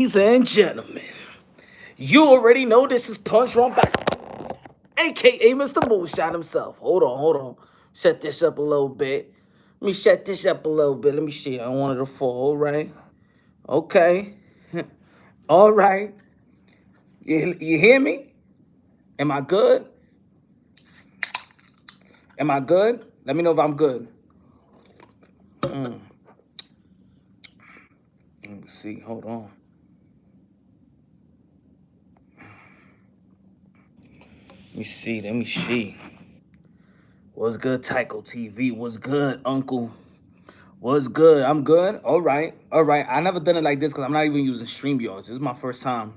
and gentlemen, you already know this is Punch Wrong Back, aka Mr. Moonshot himself. Hold on. Shut this up a little bit. Let me shut this up a little bit. Let me see. I wanted to fall, right? Okay. All right. You hear me? Am I good? Am I good? Let me know if I'm good. Let me see. Hold on. Let me see. What's good, Tycho TV? What's good, Uncle? What's good? I'm good. All right. All right. I never done it like this because I'm not even using StreamYards. This is my first time.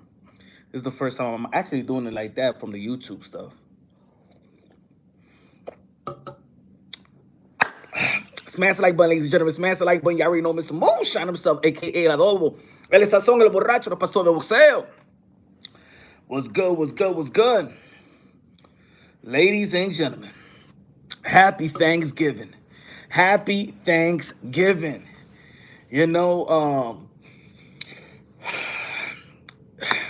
This is the first time I'm actually doing it like that from the YouTube stuff. Smash the like button, ladies and gentlemen. Smash the like button. You already know Mr. Moonshine himself, a.k.a. El Adobo. El Sazón, el Borracho, el Pastor de Boxeo. What's good? What's good? What's good? Ladies and gentlemen, happy Thanksgiving. Happy Thanksgiving. You know,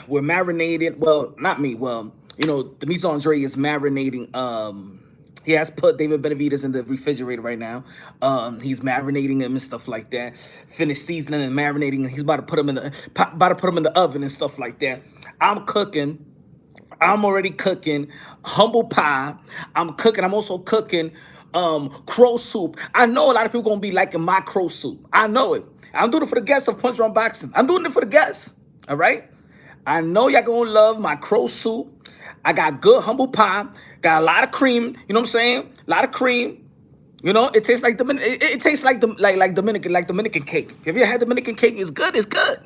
we're marinated. Well, not me. Well, you know, Demetrius Andrade is marinating. He has put David Benavidez in the refrigerator right now. He's marinating him and stuff like that. Finished seasoning and marinating, and he's about to put him in the oven and stuff like that. I'm cooking. I'm already cooking humble pie. I'm cooking. I'm also cooking crow soup. I know a lot of people gonna be liking my crow soup. I know it. I'm doing it for the guests of Punch Run Boxing. I'm doing it for the guests. All right. I know y'all gonna love my crow soup. I got good humble pie. Got a lot of cream. You know what I'm saying? A lot of cream. You know, it tastes like it tastes like Dominican cake. Have you ever had Dominican cake? It's good. It's good.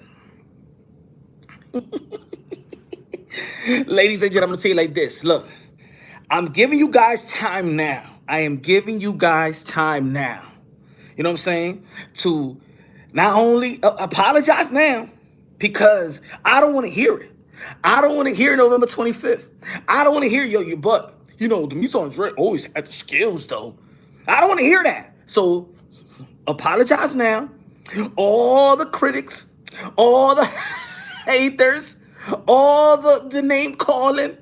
Ladies and gentlemen, I'm gonna tell you like this. Look, I'm giving you guys time now. I am giving you guys time now. You know what I'm saying? To not only apologize now, because I don't want to hear it. I don't want to hear November 25th. I don't want to hear your butt. You know, the Demetrius Andrade always had the skills though. I don't want to hear that. So apologize now. All the critics, all the haters, all the name calling.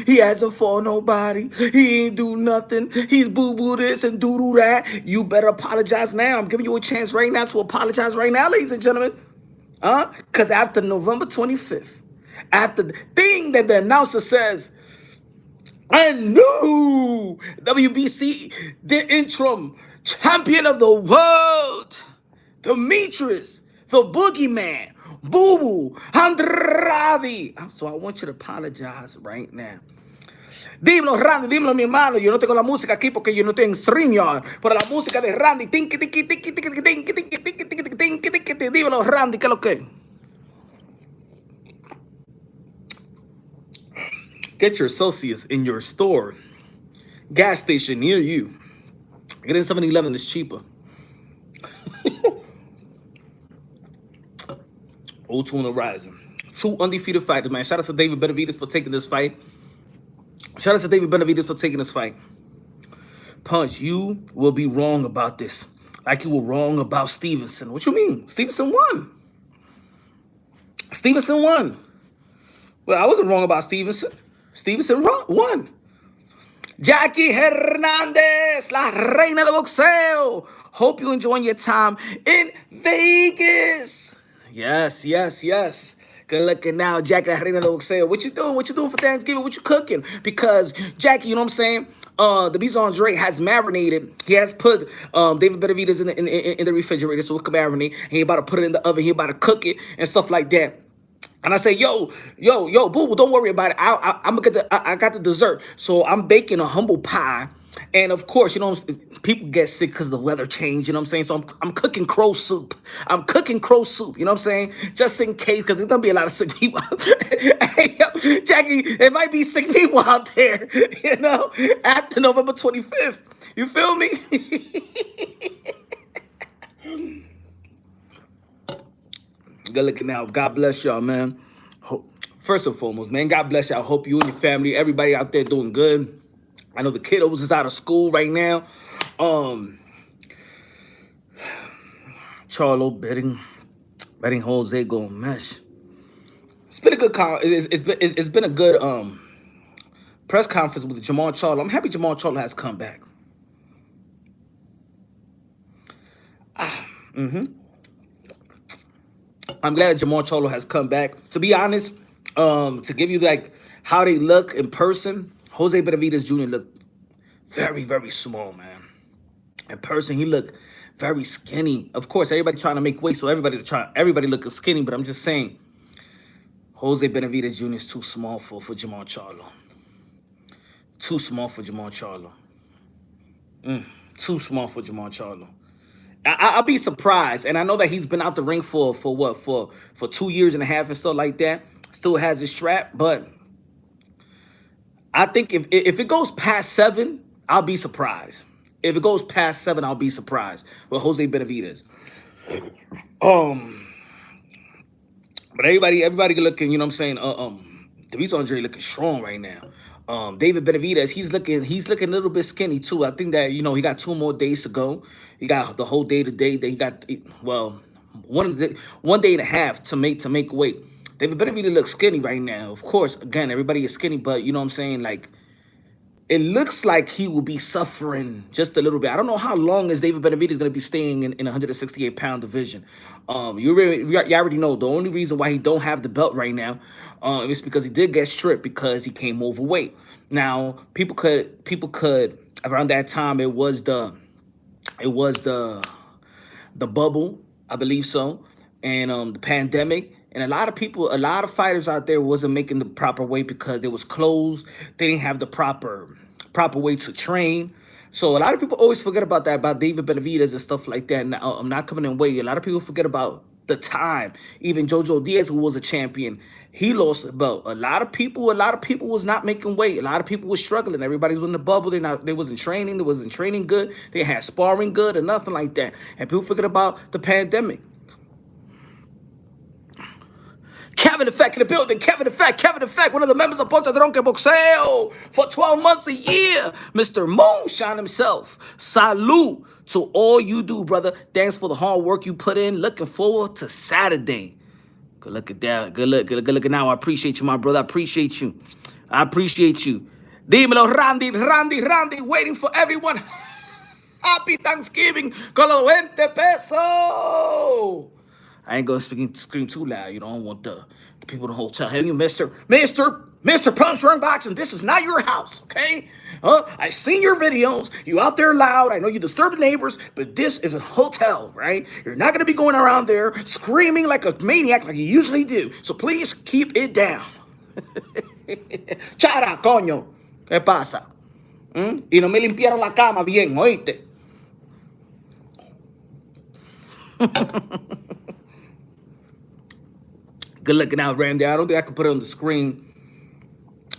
He hasn't fought nobody. He ain't do nothing. He's boo-boo this and doo-doo that. You better apologize now. I'm giving you a chance right now to apologize right now, ladies and gentlemen. Because after November 25th, after the thing that the announcer says, a new WBC, the interim champion of the world, Demetrius, the boogeyman, Boo Boo, Andrade. So I want you to apologize right now. Dímelo, Randy, dímelo, mi hermano. Yo no tengo la música aquí porque yo no tengo StreamYard. Pero la música de Randy. Dímelo, Randy, ¿qué es lo que? Get your associates in your store, gas station near you. Get in 7-Eleven, it's cheaper. 0-2 on the rising. 2 undefeated fighters, man. Shout out to David Benavidez for taking this fight. Shout out to David Benavidez for taking this fight. Punch, you will be wrong about this. Like you were wrong about Stevenson. What you mean? Stevenson won. Stevenson won. Well, I wasn't wrong about Stevenson. Stevenson won. Jackie Hernandez, la reina de boxeo. Hope you enjoying your time in Vegas. Yes. Good looking now, Jackie, la reina de boxeo. What you doing? What you doing for Thanksgiving? What you cooking? Because Jackie, you know what I'm saying? The Demetrius Andrade has marinated. He has put David Benavidez in the refrigerator so it can marinate. He about to put it in the oven. He about to cook it and stuff like that. And I say, yo, boo boo, don't worry about it. I'm gonna get I got the dessert. So I'm baking a humble pie. And of course, you know, people get sick because the weather changed, you know what I'm saying? So I'm cooking crow soup. I'm cooking crow soup, you know what I'm saying? Just in case, because there's going to be a lot of sick people out there. Hey, yo, Jackie, there might be sick people out there, you know, after November 25th. You feel me? Good looking out. God bless y'all, man. First and foremost, man, God bless y'all. Hope you and your family, everybody out there doing good. I know the kiddos is out of school right now. Charlo betting Jose Gomez. It's been a good it's been a good press conference with Jamal Charlo. I'm happy Jamal Charlo has come back. I'm glad Jamal Charlo has come back. To be honest, to give you like how they look in person, Jose Benavidez Jr. looked very, very small, man. In person, he looked very skinny. Of course, everybody trying to make weight, so everybody looking skinny. But I'm just saying, Jose Benavidez Jr. is too small for Jamal Charlo. Too small for Jamal Charlo. Too small for Jamal Charlo. I'll be surprised, and I know that he's been out the ring for what for 2 years and a half and stuff like that. Still has his strap, but I think if it goes past 7, I'll be surprised. If it goes past 7, I'll be surprised with Jose Benavidez. But everybody looking, you know what I'm saying? Demetrius Andrade looking strong right now. David Benavidez, he's looking a little bit skinny too. I think that he got 2 more days to go. He got the whole day today. That he got one day and a half to make weight. David Benavidez looks skinny right now. Of course, again, everybody is skinny, but you know what I'm saying? Like, it looks like he will be suffering just a little bit. I don't know how long is David Benavidez going to be staying in 168-pound division. You already know the only reason why he don't have the belt right now is because he did get stripped because he came overweight. Now, people could around that time it was the bubble, I believe so, and the pandemic. And a lot of fighters out there wasn't making the proper weight because it was closed. They didn't have the proper way to train. So a lot of people always forget about that, about David Benavidez and stuff like that. Now, I'm not coming in weight. A lot of people forget about the time. Even Jojo Diaz, who was a champion, he lost a belt. A lot of people was not making weight. A lot of people was struggling. Everybody was in the bubble. They wasn't training. They wasn't training good. They had sparring good or nothing like that. And people forget about the pandemic. Kevin Effect in the building. Kevin Effect, one of the members of Ponte Tronque Boxeo for 12 months a year. Mr. Moonshine himself. Salute to all you do, brother. Thanks for the hard work you put in. Looking forward to Saturday. Good look at that. Good look at now. I appreciate you, my brother. I appreciate you. Dímelo, Randy. Waiting for everyone. Happy Thanksgiving. Con los 20 pesos. I ain't gonna scream too loud. You don't want the people in the hotel. Hey, you, Mr. Punch Drunk Boxing, this is not your house, okay? I seen your videos. You out there loud. I know you disturb the neighbors, but this is a hotel, right? You're not gonna be going around there screaming like a maniac like you usually do. So please keep it down. Chara, coño. ¿Qué pasa? Y no me limpiaron la cama bien, ¿oíste? Good looking out, Randy. I don't think I can put it on the screen.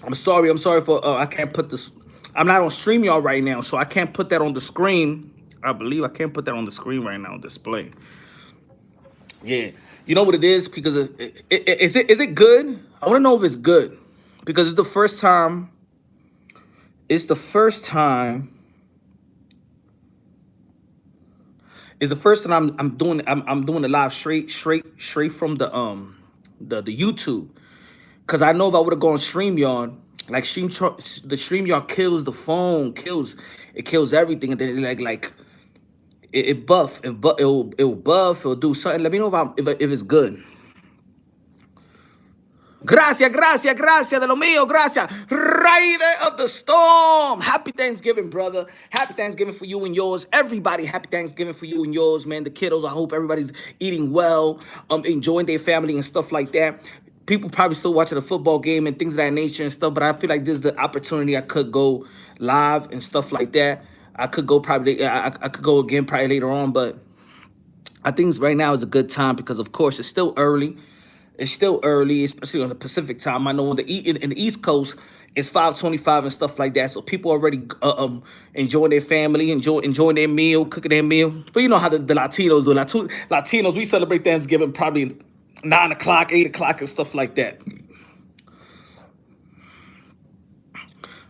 I'm sorry for I can't put this. I'm not on StreamYard right now, so I can't put that on the screen. I believe I can't put that on the screen right now on display. Yeah, you know what it is, because is it good? I want to know if it's good, because it's the first time. It's the first time I'm doing a live straight from the YouTube. Because I know if I would have gone StreamYard, like the StreamYard kills the phone, it kills everything, and then it'll buff, it'll do something. Let me know if it's good. Gracias de lo mío, gracias. Rider of the Storm. Happy Thanksgiving, brother. Happy Thanksgiving for you and yours. Everybody, happy Thanksgiving for you and yours, man. The kiddos, I hope everybody's eating well, enjoying their family and stuff like that. People probably still watching the football game and things of that nature and stuff, but I feel like this is the opportunity. I could go live and stuff like that. I could go I could go again probably later on, but I think right now is a good time because, of course, it's still early. It's still early, especially on the Pacific time. I know in the East Coast, it's 5:25 and stuff like that. So people already enjoying their family, enjoying their meal, cooking their meal. But you know how the Latinos do. Latinos, we celebrate Thanksgiving probably 9 o'clock, 8 o'clock and stuff like that.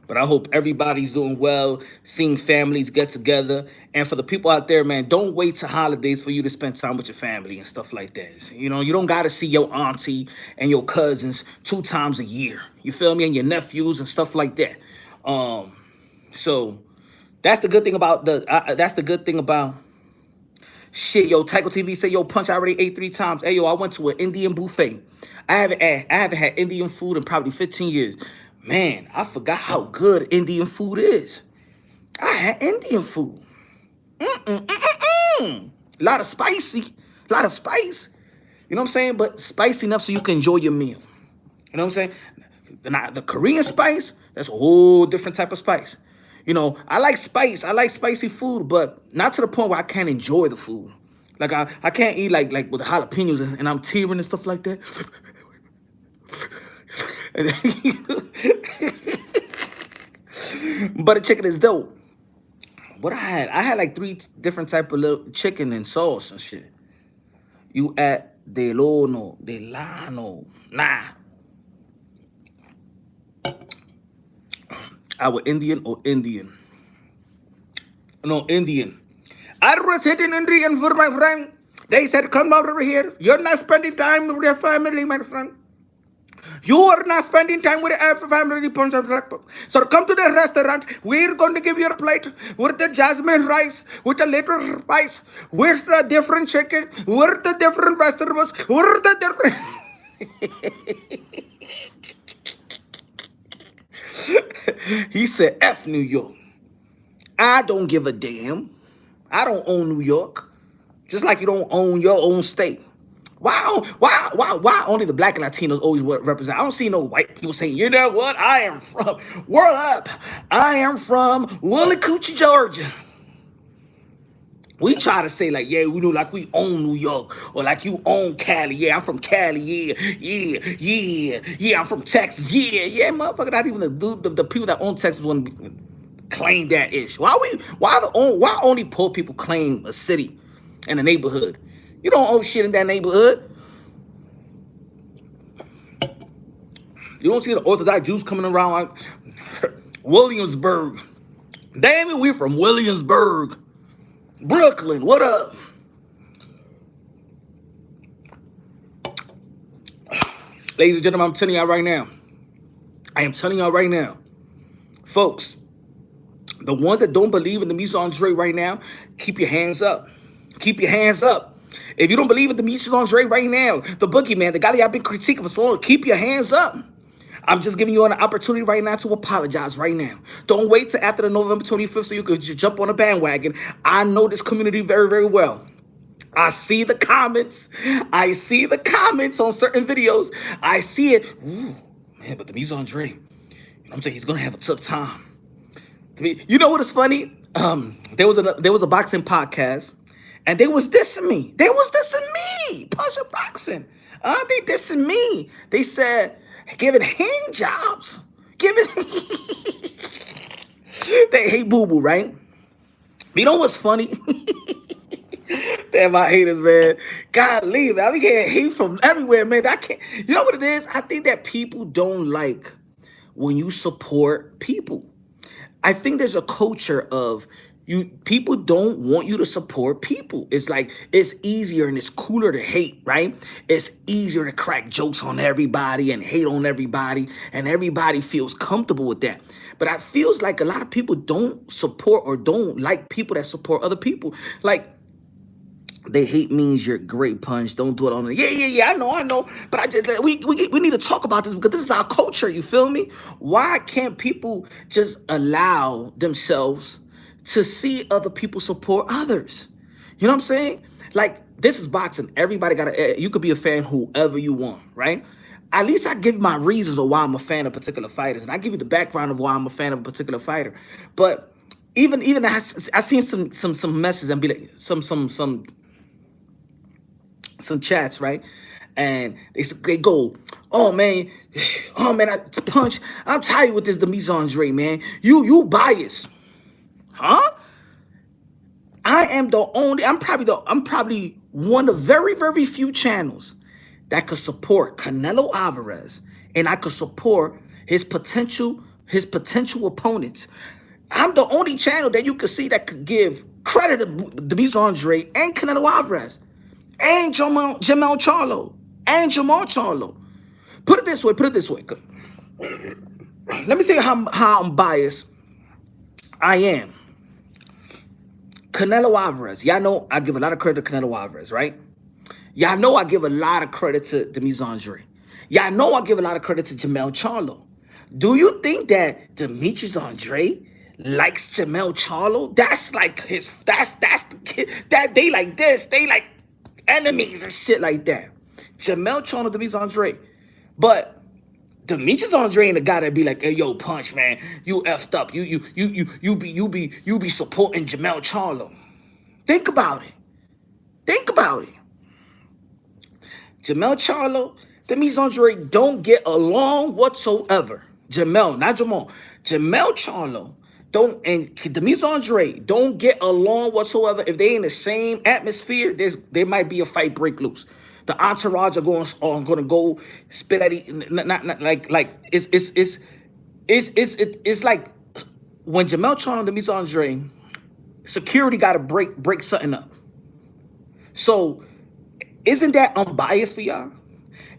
But I hope everybody's doing well, seeing families get together. And for the people out there, man, don't wait till holidays for you to spend time with your family and stuff like that. You know, you don't got to see your auntie and your cousins 2 times a year. You feel me? And your nephews and stuff like that. Um, so that's the good thing about that's the good thing about shit. Yo, Tycho TV say, yo, Punch, I already ate 3 times. Hey, yo, I went to an Indian buffet. I haven't had Indian food in probably 15 years. Man, I forgot how good Indian food is. I had Indian food. A lot of spicy, a lot of spice. You know what I'm saying? But spicy enough so you can enjoy your meal. You know what I'm saying? Now, the Korean spice, that's a whole different type of spice. You know, I like spice. I like spicy food, but not to the point where I can't enjoy the food. Like I can't eat like with jalapenos and I'm tearing and stuff like that. And then, butter chicken is dope. What I had like three different type of little chicken and sauce and shit. You at Delono, Delano. Nah. Our Indian or Indian? No, Indian. I was hitting Indian for my friend. They said, come over here. You're not spending time with your family, my friend. You are not spending time with your family. So come to the restaurant. We're going to give you a plate with the jasmine rice, with a little rice, with the different chicken, with the different vegetables, with the different... He said, F New York. I don't give a damn. I don't own New York. Just like you don't own your own state. Why only the black and Latinos always represent? I don't see no white people saying, you know what? I am from, word up. I am from Willicoochee, Georgia. We try to say like, yeah, we know like we own New York or like you own Cali. Yeah, I'm from Cali. Yeah, I'm from Texas. Yeah, motherfucker. Not even the people that own Texas want to claim that ish. Why only poor people claim a city and a neighborhood? You don't own shit in that neighborhood. You don't see the Orthodox Jews coming around like Williamsburg. Damn it, we're from Williamsburg. Brooklyn, what up? Ladies and gentlemen, I'm telling y'all right now. I am telling y'all right now. Folks, the ones that don't believe in Demetrius Andrade right now, keep your hands up. Keep your hands up. If you don't believe in Demetrius Andrade right now, the boogeyman, the guy that I've been critiquing for so long, keep your hands up. I'm just giving you an opportunity right now to apologize right now. Don't wait till after the November 25th so you could just jump on a bandwagon. I know this community very, very well. I see the comments. I see the comments on certain videos. I see it. Ooh, man, but Demetrius Andrade, you know what I'm saying? He's going to have a tough time. You know what is funny? There was a boxing podcast, and they was dissing me. They was dissing me. Punch boxing. They dissing me. They said giving hand jobs. Giving. They hate Boo Boo, right? But you know what's funny? Damn, my haters, man. God leave, man. We getting hate from everywhere, man. I can't. You know what it is? I think that people don't like when you support people. I think there's a culture of people don't want you to support people. It's like it's easier and it's cooler to hate, right? It's easier to crack jokes on everybody and hate on everybody, and everybody feels comfortable with that. But it feels like a lot of people don't support or don't like people that support other people. Like, they hate means you're great, Punch. Don't do it on the yeah. I know. But I just we need to talk about this because this is our culture. You feel me? Why can't people just allow themselves to see other people support others? You know what I'm saying? Like, this is boxing. Everybody you could be a fan whoever you want, right? At least I give my reasons of why I'm a fan of particular fighters, and I give you the background of why I'm a fan of a particular fighter. But even I seen some messages and be like some chats, right? And they go, oh man, Punch, I'm tired with this Demetrius Andrade, man. You biased. Huh? I'm probably one of very, very few channels that could support Canelo Alvarez, and I could support his potential his potential opponents. I'm the only channel that you could see that could give credit to Demetrius Andrade and Canelo Alvarez and Jamel Charlo and Jamal Charlo. Put it this way. Put it this way. Let me see how unbiased I am. Canelo Alvarez. Y'all know I give a lot of credit to Canelo Alvarez, right? Y'all know I give a lot of credit to Demetrius Andrade. Y'all know I give a lot of credit to Jamel Charlo. Do you think that Demetrius Andrade likes Jamel Charlo? That's like that's the kid that they like this. They like enemies and shit like that. Jamel Charlo, Demetrius Andrade. But Demetrius Andrade the guy that be like, hey yo, Punch, man, you effed up. You be supporting Jamel Charlo. Think about it. Think about it. Jamel Charlo, Demetrius Andrade don't get along whatsoever. Not Jamal. Jamel Charlo don't and Demetrius Andrade don't get along whatsoever. If they in the same atmosphere, there might be a fight break loose. The entourage are going to go spit at not like it's like when Jamel Charlo and Demetrius Andrade, security got to break something up. So isn't that unbiased for y'all?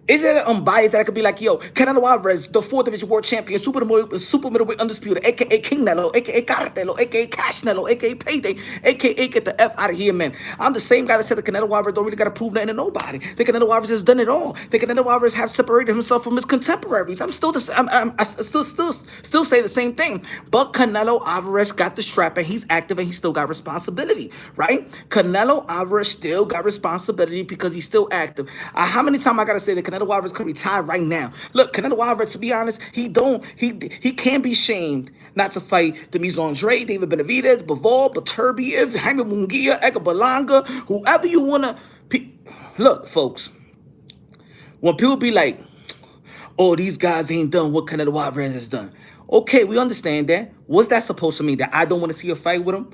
Isn't that unbiased that I could be like, yo, Canelo Alvarez, the 4th Division World Champion, super middleweight undisputed, a.k.a. King Nelo, a.k.a. Cartelo, a.k.a. Cash Nelo, a.k.a. Payday, a.k.a. get the F out of here, man. I'm the same guy that said that Canelo Alvarez don't really got to prove nothing to nobody. The Canelo Alvarez has done it all. The Canelo Alvarez have separated himself from his contemporaries. I'm still I still say the same thing. But Canelo Alvarez got the strap and he's active and he still got responsibility, right? Canelo Alvarez still got responsibility because he's still active. How many times I got to say that Canelo Alvarez could retire right now? Look, Canelo Alvarez, to be honest, he can't be shamed not to fight Demetrius Andrade, David Benavidez, Bivol, Beterbiev, Jaime Munguia, Edgar Berlanga, whoever you want to. Look, folks, when people be like, oh, these guys ain't done what Canelo Alvarez has done. Okay, we understand that. What's that supposed to mean? That I don't want to see a fight with him?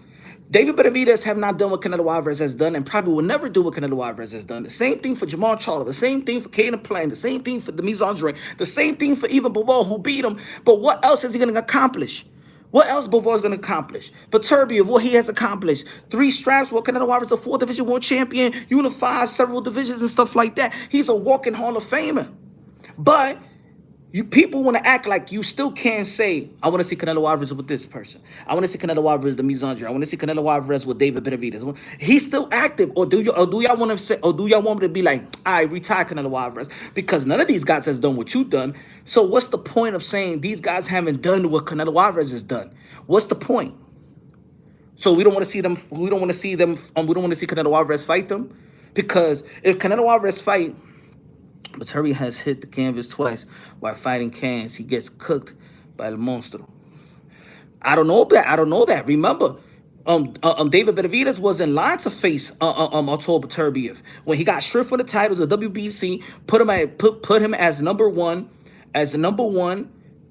David Benavidez have not done what Canelo Alvarez has done and probably will never do what Canelo Alvarez has done. The same thing for Jamal Charlo. The same thing for Caden Plant. The same thing for Demetrius Andrade. The same thing for even Bivol, who beat him. But what else is he going to accomplish? What else Bivol is going to accomplish? Beterbiev, what he has accomplished. 3 straps, what Canelo Alvarez, a 4th Division World Champion, unifies several divisions and stuff like that. He's a walking Hall of Famer. But you people want to act like you still can't say, I want to see Canelo Alvarez with this person. I want to see Canelo Alvarez with Demetrius Andrade. I want to see Canelo Alvarez with David Benavidez. He's still active, or do y'all want to say, or do y'all want me to be like, I retire Canelo Alvarez because none of these guys has done what you've done. So what's the point of saying these guys haven't done what Canelo Alvarez has done? What's the point? So we don't want to see them. We don't want to see them. We don't want to see Canelo Alvarez fight them because if Canelo Alvarez fight. But Terry has hit the canvas twice while fighting cans. He gets cooked by the monster. I don't know that. I don't know that. Remember, David Benavidez was in line to face Artur Beterbiev when he got stripped for the titles of WBC. Put him as number one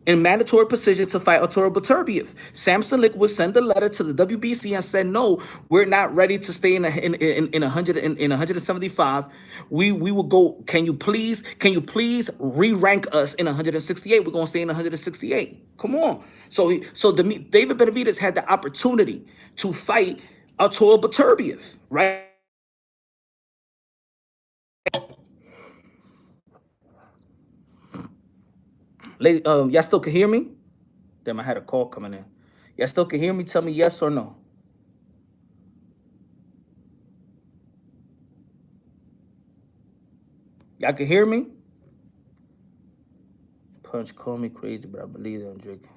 in mandatory position to fight Artur Beterbiev. Samson Lick would send a letter to the WBC and said, "No, we're not ready to stay in 175. We will go. Can you please re-rank us in 168? We're gonna stay in 168. Come on." So David Benavidez had the opportunity to fight Artur Beterbiev, right? Lady, y'all still can hear me? Damn, I had a call coming in. Y'all still can hear me? Tell me yes or no. Y'all can hear me? Punch, call me crazy, but I believe that I'm drinking.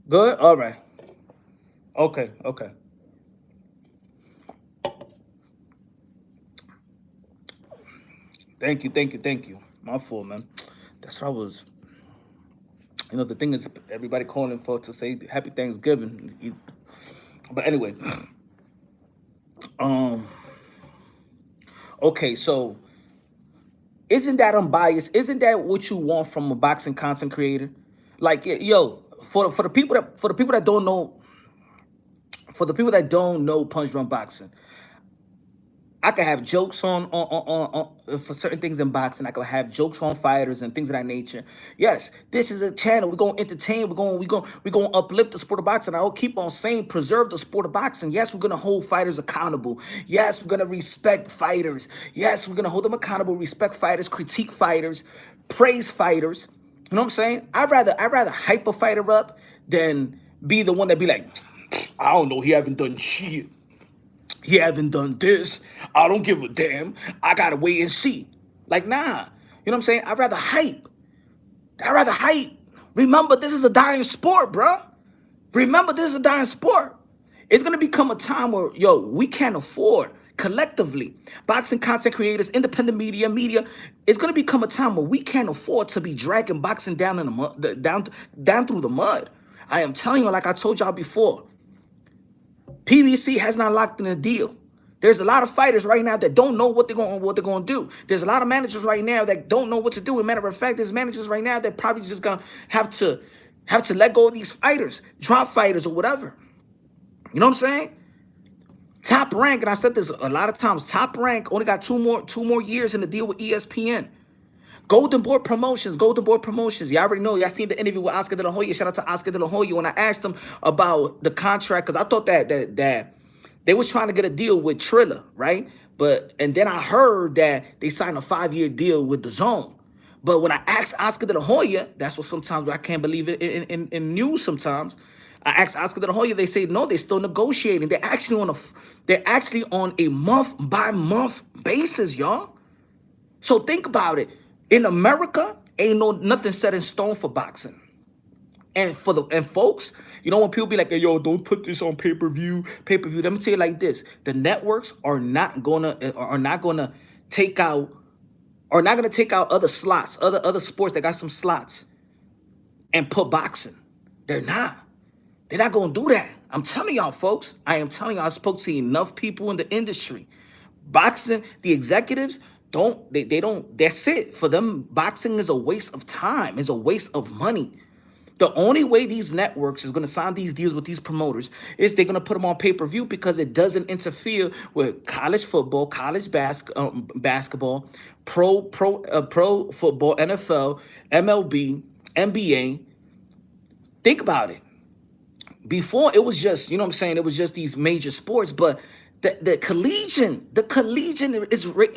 Good? All right. Okay. Thank you. My fault, man. That's what I was. The thing is, everybody calling for to say Happy Thanksgiving. But anyway, okay, so isn't that unbiased? Isn't that what you want from a boxing content creator? Like, yo, for the people that don't know, Punch Drunk Boxing, I could have jokes on for certain things in boxing. I could have jokes on fighters and things of that nature. Yes, this is a channel. We're gonna entertain. We're gonna uplift the sport of boxing. I'll keep on saying preserve the sport of boxing. Yes, we're gonna hold fighters accountable. Yes, we're gonna respect fighters. Yes, we're gonna hold them accountable, respect fighters, critique fighters, praise fighters. You know what I'm saying? I'd rather hype a fighter up than be the one that be like, I don't know, he haven't done shit. He haven't done this. I don't give a damn. I gotta wait and see. Like, nah. You know what I'm saying? I'd rather hype. I'd rather hype. Remember, this is a dying sport, bro. Remember, this is a dying sport. It's gonna become a time where, yo, we can't afford collectively, boxing content creators, independent media, it's gonna become a time where we can't afford to be dragging boxing down in the mud, down through the mud. I am telling you, like I told y'all before, PBC has not locked in a deal. There's a lot of fighters right now that don't know what they're going to do. There's a lot of managers right now that don't know what to do. As a matter of fact, there's managers right now that probably just gonna have to let go of these fighters, drop fighters or whatever. You know what I'm saying? Top Rank, and I said this a lot of times. Top Rank only got two more years in the deal with ESPN. Golden Boy Promotions. Y'all already know. Y'all seen the interview with Oscar De La Hoya. Shout out to Oscar De La Hoya. When I asked him about the contract, because I thought that they was trying to get a deal with Triller, right? And then I heard that they signed a 5-year deal with the Zone. But when I asked Oscar De La Hoya, that's what sometimes I can't believe it in news sometimes. I asked Oscar De La Hoya, they say no, they're still negotiating. They're actually on a month by month basis, y'all. So think about it. In America, ain't nothing set in stone for boxing. And folks, you know when people be like, hey, yo, don't put this on pay-per-view. Let me tell you like this. The networks are not gonna take out other slots, other sports that got some slots and put boxing. They're not. They're not gonna do that. I'm telling y'all, folks. I am telling y'all, I spoke to enough people in the industry. Boxing, the executives, they don't, that's it. For them, boxing is a waste of time, is a waste of money. The only way these networks is going to sign these deals with these promoters is they're going to put them on pay-per-view because it doesn't interfere with college football, college basketball, pro football, NFL, MLB, NBA. Think about it. Before, it was just, you know what I'm saying, it was just these major sports, but the collegiate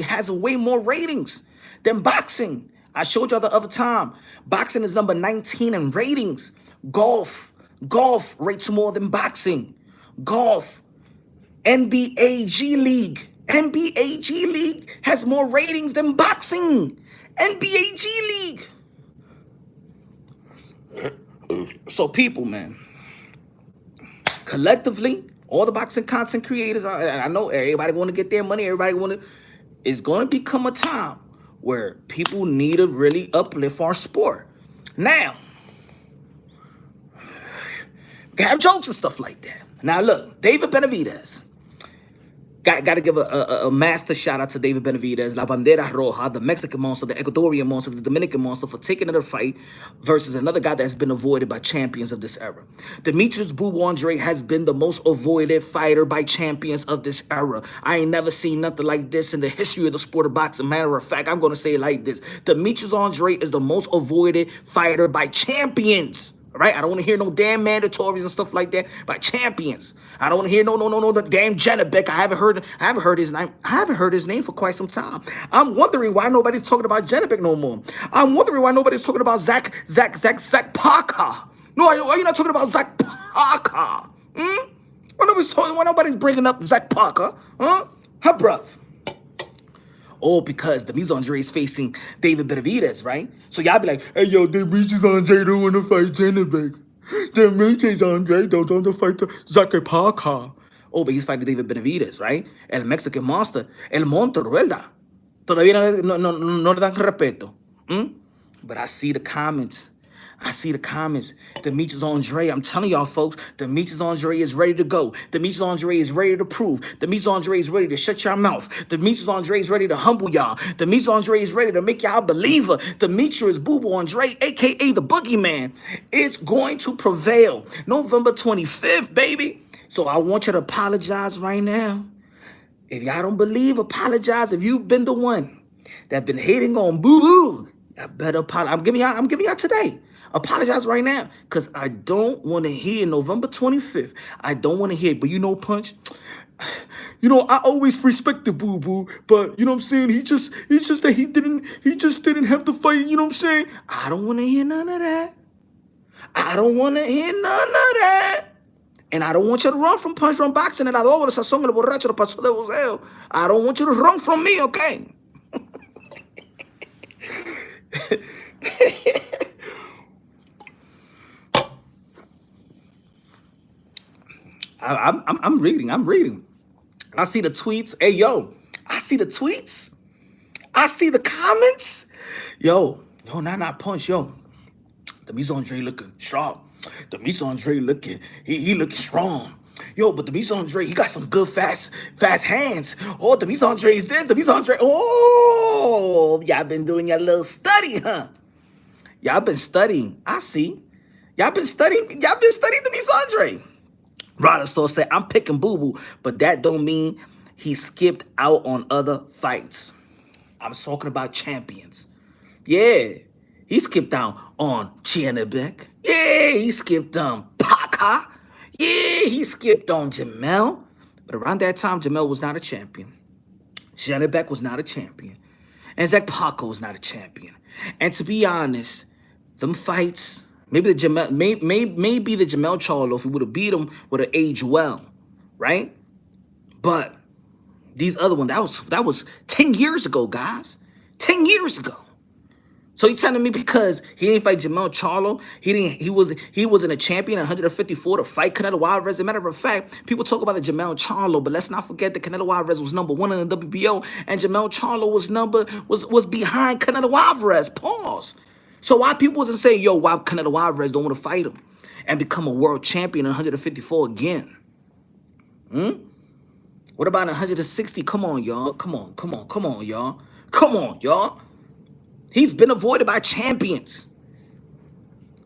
has way more ratings than boxing. I showed y'all the other time. Boxing is number 19 in ratings. Golf rates more than boxing. Golf. NBA G League has more ratings than boxing. NBA G League. So people, man, collectively, all the boxing content creators, I know everybody want to get their money. It's going to become a time where people need to really uplift our sport. Now, we can have jokes and stuff like that. Now look, David Benavidez. Got to give a master shout out to David Benavidez, La Bandera Roja, the Mexican monster, the Ecuadorian monster, the Dominican monster, for taking another fight versus another guy that has been avoided by champions of this era. Demetrius Andrade has been the most avoided fighter by champions of this era. I ain't never seen nothing like this in the history of the sport of boxing. Matter of fact, I'm going to say it like this. Demetrius Andrade is the most avoided fighter by champions. Right? I don't want to hear no damn mandatories and stuff like that by champions. I don't want to hear no the damn Janabek. I haven't heard his name. I haven't heard his name for quite some time. I'm wondering why nobody's talking about Janabek no more. I'm wondering why nobody's talking about Zach Parker. No, why you not talking about Zach Parker? Why nobody's bringing up Zach Parker? Huh, bruv? Oh, because Demetrius Andrade is facing David Benavidez, right? So y'all be like, hey, yo, Demetrius Andrade don't want to fight Janabek. Demetrius Andrade don't want to fight Zach Parker. Oh, but he's fighting David Benavidez, right? El Mexican Monster. El Monster, ¿verdad? Todavía no le dan respeto. But I see the comments. Demetrius Andrade, I'm telling y'all, folks, Demetrius Andrade is ready to go. Demetrius Andrade is ready to prove. Demetrius Andrade is ready to shut your mouth. Demetrius Andrade is ready to humble y'all. Demetrius Andrade is ready to make y'all a believer. Demetrius Andrade, a.k.a. the Boogeyman, is going to prevail. November 25th, baby. So I want you to apologize right now. If y'all don't believe, apologize. If you've been the one that been hating on Boo Boo, I better apologize. I'm giving y'all today. Apologize right now. Because I don't want to hear November 25th. I don't want to hear it. But you know, Punch, you know, I always respected Boo Boo, but you know what I'm saying? It's just that he just didn't have to fight, you know what I'm saying? I don't want to hear none of that. I don't want to hear none of that. And I don't want you to run from Punch Run Boxing and adoro esa song el borracho lo pasó de voceo. I don't want you to run from me, okay? I'm reading. I see the tweets. Hey, yo, I see the tweets. I see the comments. Yo, not Punch, yo. Demetrius Andrade looking sharp. Demetrius Andrade looking, he looking strong. Yo, but Demetrius Andrade, he got some good fast hands. Oh, Demetrius Andrade is this, Demetrius Andrade. Oh, y'all been doing your little study, huh? Y'all been studying. I see. Y'all been studying Demetrius Andrade. Ryder Store said, I'm picking Boo Boo, but that don't mean he skipped out on other fights. I'm talking about champions. Yeah, he skipped out on Chianabek. Yeah, he skipped on Paka. Yeah, he skipped on Jamel. But around that time, Jamel was not a champion. Chianabek was not a champion. And Zach Paka was not a champion. And to be honest, them fights, maybe the Jamel Charlo, if he would have beat him, would have aged well, right? But these other ones, that was 10 years ago, guys. 10 years ago. So you telling me because he didn't fight Jamel Charlo, he wasn't a champion at 154 to fight Canelo Alvarez? As a matter of fact, people talk about the Jamel Charlo, but let's not forget that Canelo Alvarez was #1 in the WBO, and Jamel Charlo was behind Canelo Alvarez. Pause. So why people wasn't saying, yo, why Canelo Alvarez don't want to fight him and become a world champion at 154 again? What about 160? Come on, y'all. Come on, y'all. He's been avoided by champions.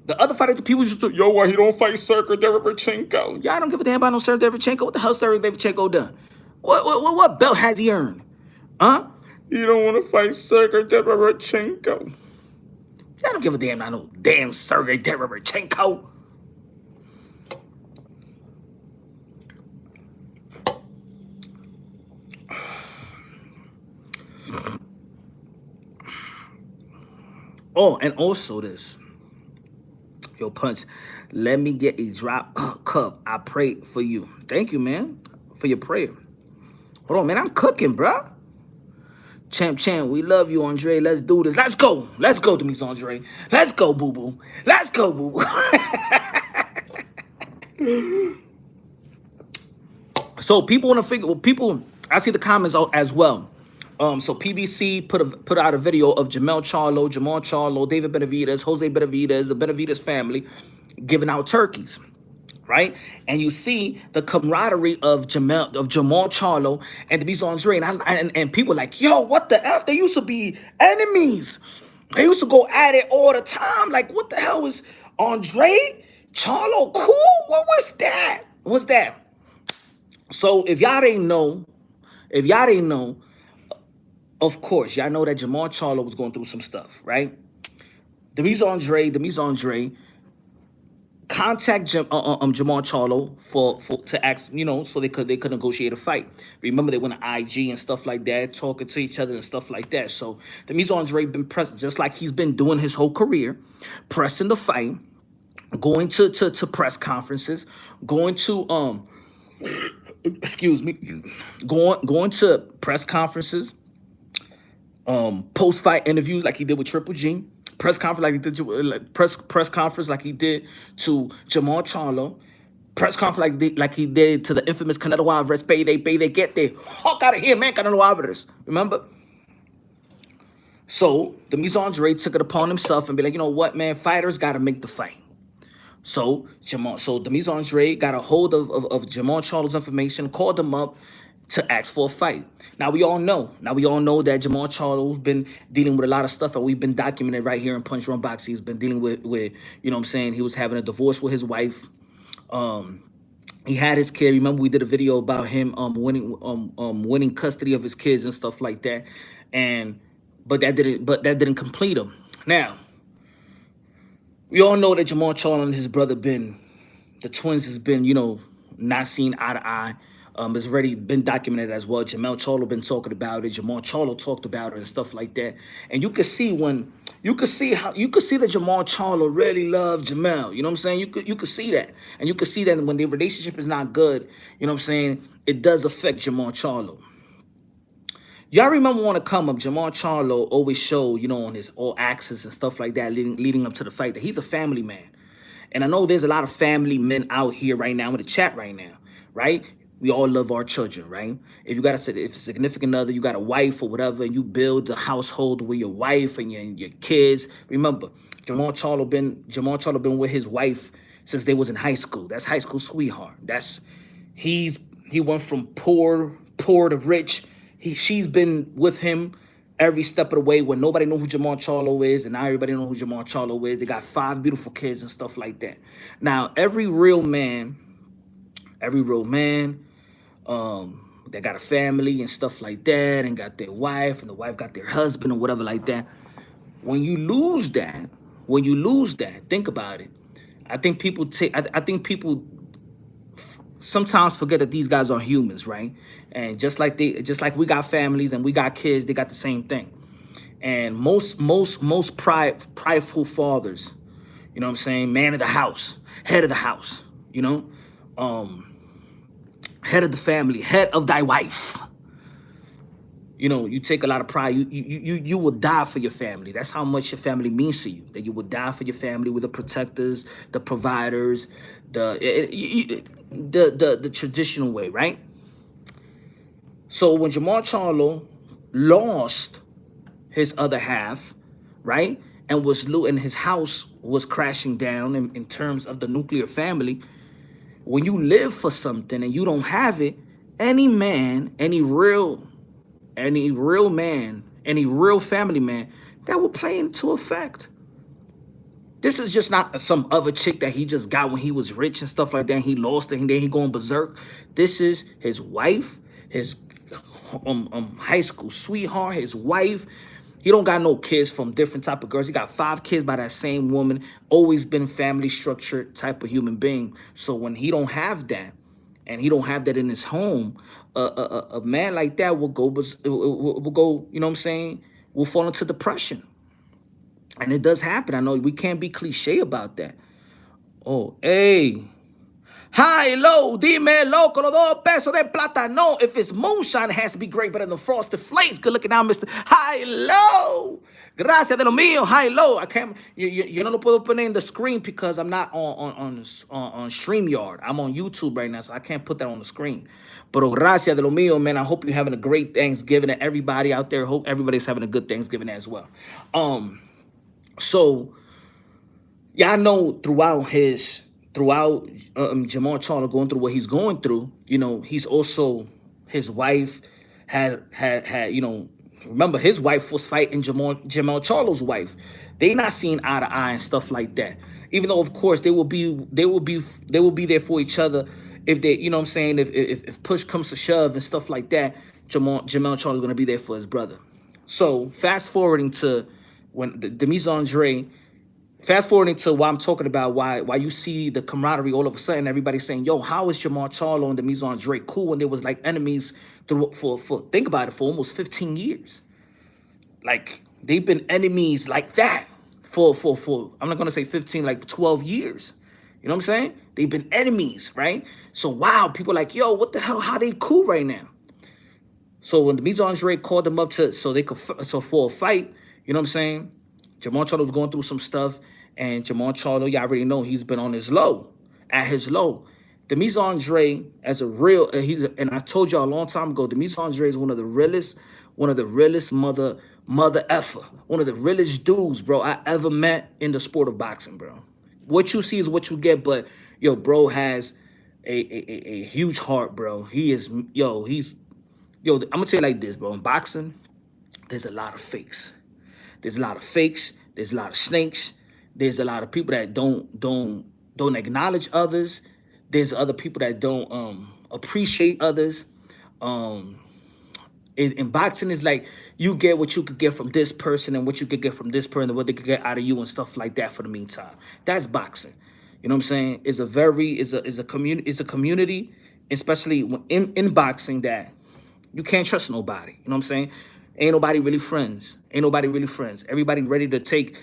The other fighter, the people used to, yo, why he don't fight Sergey Derevchenko? Y'all don't give a damn about no Sergey Derevchenko. What the hell Sergey Derevchenko done? What belt has he earned? Huh? You don't want to fight Sergey Derevchenko. Y'all don't give a damn about no damn Sergey Derevchenko. Oh, and also this. Yo, Punch, let me get a drop cup. I pray for you. Thank you, man, for your prayer. Hold on, man. I'm cooking, bruh. Champ, we love you, Andre. Let's do this. Let's go, Demetrius Andre. Let's go, Boo Boo. Let's go, Boo Boo. So people want to figure. Well, people, I see the comments as well. So PBC put out a video of Jamal Charlo, David Benavidez, Jose Benavidez, the Benavidez family giving out turkeys, right? And you see the camaraderie of Jamal Charlo and Demetrius Andrade, and people like, yo, what the F? They used to be enemies. They used to go at it all the time. Like, what the hell was Andrade Charlo cool? What was that? What's that? So if y'all didn't know, of course, y'all know that Jamal Charlo was going through some stuff, right? Demetrius Andrade contact Jamal Charlo to ask, so they could negotiate a fight. Remember, they went to IG and stuff like that, talking to each other and stuff like that. So Demetrius Andrade been pressed, just like he's been doing his whole career, pressing the fight, going to press conferences, going to excuse me, going to press conferences, post-fight interviews like he did with Triple G, press conference like he did to Jamal Charlo, press conference like he did to the infamous Canelo Alvarez. Pay they get the fuck out of here, man. Canelo Alvarez, remember? So Demetrius Andrade took it upon himself and be like, you know what, man, fighters got to make the fight. So Demetrius Andrade got a hold of Jamal Charlo's information, called him up to ask for a fight. Now we all know that Jamal Charlo's been dealing with a lot of stuff, and we've been documented right here in Punch Run Boxing. He's been dealing with you know what I'm saying, he was having a divorce with his wife. He had his kid. Remember, we did a video about him winning custody of his kids and stuff like that. And but that didn't complete him. Now, we all know that Jamal Charlo and his brother been the twins has been, not seen eye to eye. It's already been documented as well. Jamal Charlo been talking about it. Jamal Charlo talked about it and stuff like that. And you could see that Jamal Charlo really loved Jamal. You know what I'm saying? You could see that, and you could see that when their relationship is not good. You know what I'm saying? It does affect Jamal Charlo. Y'all remember on the come up, Jamal Charlo always showed, on his all axes and stuff like that, leading up to the fight, that he's a family man. And I know there's a lot of family men out here right now in the chat right now, right? We all love our children, right? If you got if a significant other, you got a wife or whatever, and you build a household with your wife and your kids. Remember, Jamal Charlo been with his wife since they was in high school. That's high school sweetheart. He went from poor to rich. She's been with him every step of the way when nobody knew who Jamal Charlo is, and now everybody know who Jamal Charlo is. They got 5 beautiful kids and stuff like that. Now, every real man, that got a family and stuff like that, and got their wife, and the wife got their husband or whatever like that. When you lose that, think about it. I think people sometimes forget that these guys are humans, right? And just like we got families and we got kids, they got the same thing. And most prideful fathers, you know what I'm saying, man of the house, head of the house, um, head of the family, head of thy wife. You take a lot of pride. You will die for your family. That's how much your family means to you. That you will die for your family with the protectors, the providers, the traditional way, right? So when Jamal Charlo lost his other half, right, and his house was crashing down in terms of the nuclear family. When you live for something and you don't have it, any man, any real man, any real family man, that will play into effect. This is just not some other chick that he just got when he was rich and stuff like that. And he lost it and then he going berserk. This is his wife, his high school sweetheart, his wife. He don't got no kids from different type of girls. He got 5 kids by that same woman. Always been family structured type of human being. So when he don't have that, and he don't have that in his home, a man like that will go, you know what I'm saying, will fall into depression. And it does happen. I know we can't be cliche about that. Oh, hey. High, low, dime loco, los 2 pesos de plata. No, if it's moonshine, it has to be great better than frosted flakes. Good looking out, Mr. High, low. Gracias de lo mío, high, low. I can't, you no lo puedo poner in the screen because I'm not on StreamYard. I'm on YouTube right now, so I can't put that on the screen. Pero gracias de lo mío, man. I hope you're having a great Thanksgiving, and everybody out there, hope everybody's having a good Thanksgiving as well. So y'all know throughout Jamal Charlo going through what he's going through, he's also, his wife had remember his wife was fighting Jamal Charlo's wife. They not seeing eye to eye and stuff like that. Even though of course they will be there for each other if they, you know what I'm saying, if push comes to shove and stuff like that, Jamal Charlo's gonna be there for his brother. So fast forwarding to when Demetrius Andrade. Fast forwarding to why I'm talking about why you see the camaraderie all of a sudden, everybody's saying, yo, how is Jamal Charlo and Demetrius Andrade cool when they was like enemies for think about it, for almost 15 years. Like they've been enemies like that for I'm not gonna say 15, like 12 years. You know what I'm saying? They've been enemies, right? So wow, people are like, yo, what the hell? How they cool right now? So when Demetrius Andrade called them up for a fight, you know what I'm saying? Jamal Charlo was going through some stuff, and Jamal Charlo, y'all already know he's been on his low, at his low. Demetrius Andrade, as a real, and I told y'all a long time ago, Demetrius Andrade is one of the realest mother effer, one of the realest dudes, bro, I ever met in the sport of boxing, bro. What you see is what you get, but yo, bro has a huge heart, bro. I'm gonna tell you like this, bro. In boxing, there's a lot of fakes. There's a lot of fakes. There's a lot of snakes. There's a lot of people that don't acknowledge others. There's other people that don't appreciate others. Um, in boxing is like you get what you could get from this person and what you could get from this person and what they could get out of you and stuff like that for the meantime. That's boxing. You know what I'm saying? It's a community, especially in boxing, that you can't trust nobody. You know what I'm saying? Ain't nobody really friends. Ain't nobody really friends. Everybody ready to take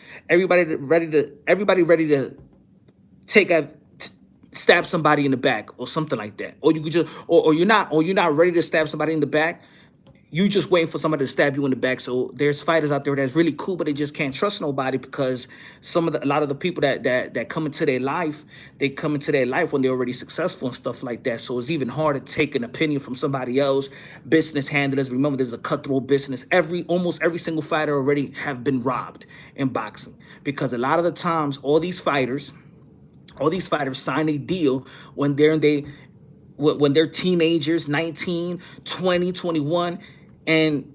a stab somebody in the back or something like that. Or you could just or you're not ready to stab somebody in the back. You just waiting for somebody to stab you in the back. So there's fighters out there that's really cool, but they just can't trust nobody because a lot of the people that come into their life, they come into their life when they're already successful and stuff like that. So it's even hard to take an opinion from somebody else. Business handlers, remember, there's a cutthroat business. Almost every single fighter already have been robbed in boxing because a lot of the times all these fighters sign a deal when they're teenagers, 19, 20, 21, and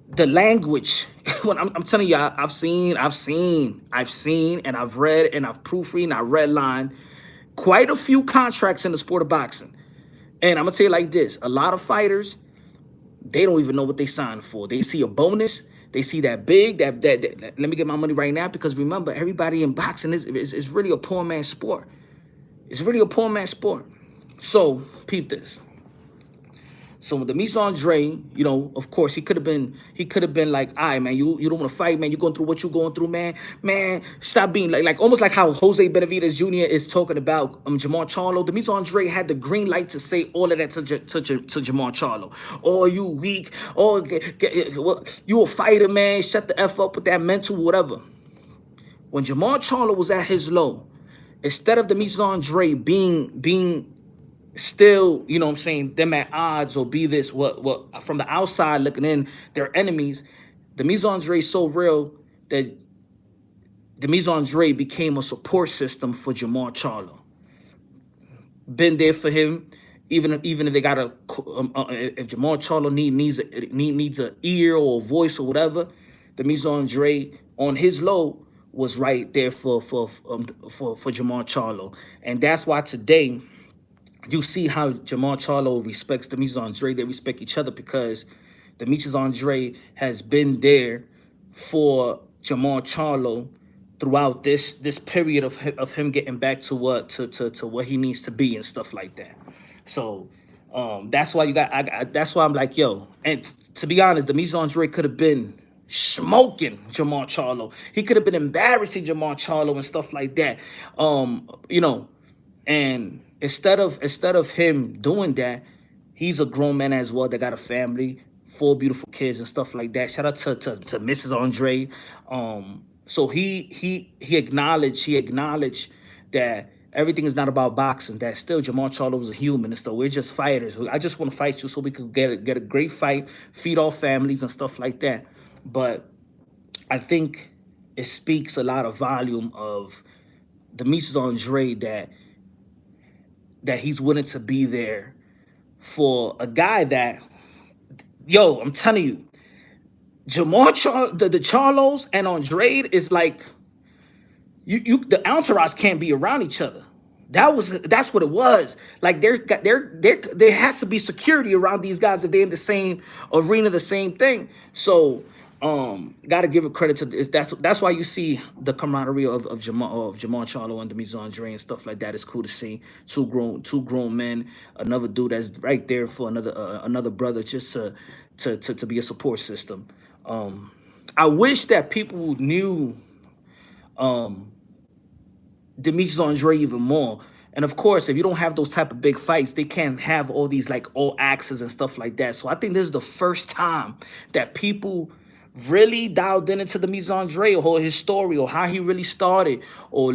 the language. When I'm telling you, I've seen, and I've read, and I've proofread, and I redlined quite a few contracts in the sport of boxing. And I'm gonna tell you like this: a lot of fighters, they don't even know what they signed for. They see a bonus. They see that big, that let me get my money right now. Because remember, everybody in boxing is really a poor man's sport. It's really a poor man's sport. So peep this. So with Demetrius Andrade, of course, he could have been like, all right, man, you don't want to fight, man. You're going through what you're going through, man. Man, stop being like almost like how Jose Benavidez Jr. is talking about Jamar Charlo. Demetrius Andrade had the green light to say all of that to Jamar Charlo. Oh, you weak. Oh, well, you a fighter, man. Shut the F up with that mental whatever. When Jamar Charlo was at his low, instead of Demetrius Andrade being still, you know what I'm saying, them at odds or be this, what from the outside looking in, they're enemies. Demetrius Andrade so real that Demetrius Andrade became a support system for Jamar Charlo. Been there for him, even if they got if Jamar Charlo needs an ear or a voice or whatever, Demetrius Andrade on his low was right there for Jamar Charlo, and that's why today you see how Jamar Charlo respects Demetrius Andrade. They respect each other because Demetrius Andrade has been there for Jamar Charlo throughout this period of him getting back to what he needs to be and stuff like that. So that's why that's why I'm like, yo. And to be honest, Demetrius Andrade could have been smoking Jamar Charlo. He could have been embarrassing Jamar Charlo and stuff like that. And instead of him doing that, he's a grown man as well that got a family, 4 beautiful kids and stuff like that. Shout out to Mrs. Andre. So he acknowledged that everything is not about boxing. That still Jamar Charlo was a human and stuff. We're just fighters. I just want to fight you so we could get a great fight, feed our families and stuff like that. But I think it speaks a lot of volume of Demetrius Andrade that he's willing to be there for a guy that, yo, I'm telling you, the Charlos and Andrade is like, the entourage can't be around each other. That's what it was. Like there has to be security around these guys if they're in the same arena, the same thing. So gotta give it credit to that's why you see the camaraderie of Jamar Charlo and Demetrius Andrade and stuff like that. It's cool to see two grown men, another dude that's right there for another brother, just to be a support system. I wish that people knew Demetrius Andrade even more. And of course, if you don't have those type of big fights, they can't have all these like all axes and stuff like that. So I think this is the first time that people really dialed into Demetrius Andrade or his story or how he really started. Or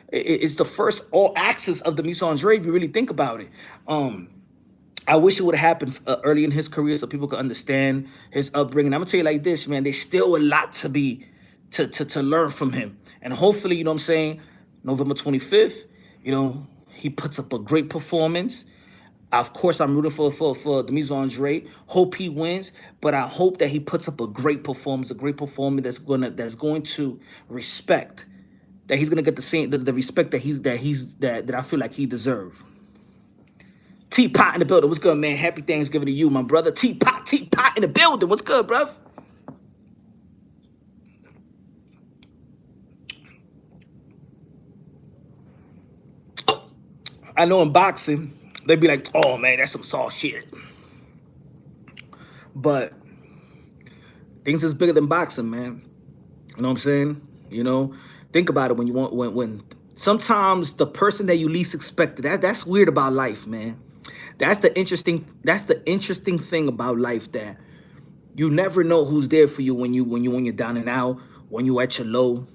it's the first all axis of Demetrius Andrade if you really think about it. I wish it would have happened early in his career so people could understand his upbringing. I'm gonna tell you like this, man. There's still a lot to learn from him, and hopefully, you know what I'm saying, November 25th, he puts up a great performance. Of course, I'm rooting for Demetrius Andrade. Hope he wins, but I hope that he puts up a great performance that's going to respect, that he's gonna get the respect that I feel like he deserves. Teapot in the building. What's good, man? Happy Thanksgiving to you, my brother. Teapot in the building. What's good, bruv? I know in boxing, they'd be like, oh, man, that's some soft shit. But things is bigger than boxing, man. You know what I'm saying? You know, think about it when you want, when sometimes the person that you least expected, that's weird about life, man. That's the interesting thing about life, that you never know who's there for you when you're down and out, when you're at your low.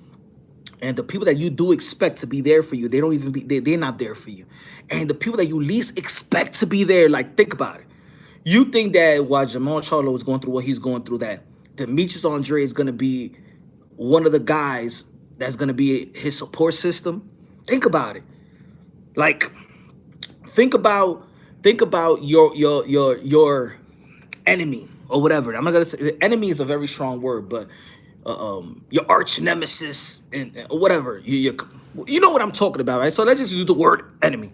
And the people that you do expect to be there for you, they're not there for you. And the people that you least expect to be there, like, think about it. You think that while Jamal Charlo is going through what he's going through, that Demetrius Andrade is going to be one of the guys that's going to be his support system? Think about it. Like, think about your enemy or whatever. I'm not gonna say enemy is a very strong word, but your arch nemesis and whatever. You know what I'm talking about, right? So let's just use the word enemy.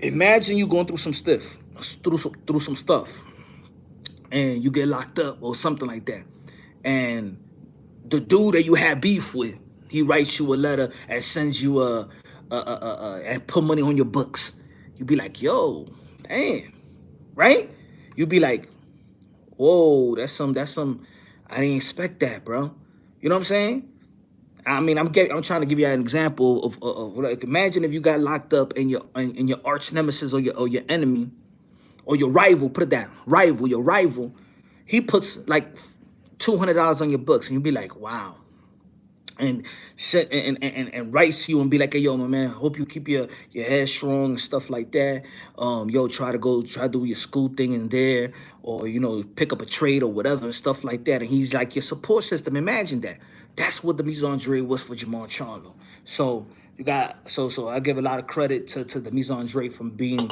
Imagine you going through some stuff, and you get locked up or something like that, and the dude that you had beef with, he writes you a letter and sends you and put money on your books. You'd be like, yo, damn, right? You'd be like, whoa, that's some, I didn't expect that, bro. You know what I'm saying? I mean, I'm trying to give you an example of like, imagine if you got locked up and your arch nemesis or your enemy or your rival, put it that, your rival, he puts like $200 on your books, and you'd be like, wow. And shit, and writes you and be like, hey, yo, my man, hope you keep your head strong and stuff like that. Yo, try to do your school thing in there, or, you know, pick up a trade or whatever, stuff like that. And he's like your support system. Imagine that. That's what Demetrius Andrade was for Jamal Charlo. So you got so I give a lot of credit to Demetrius Andrade from being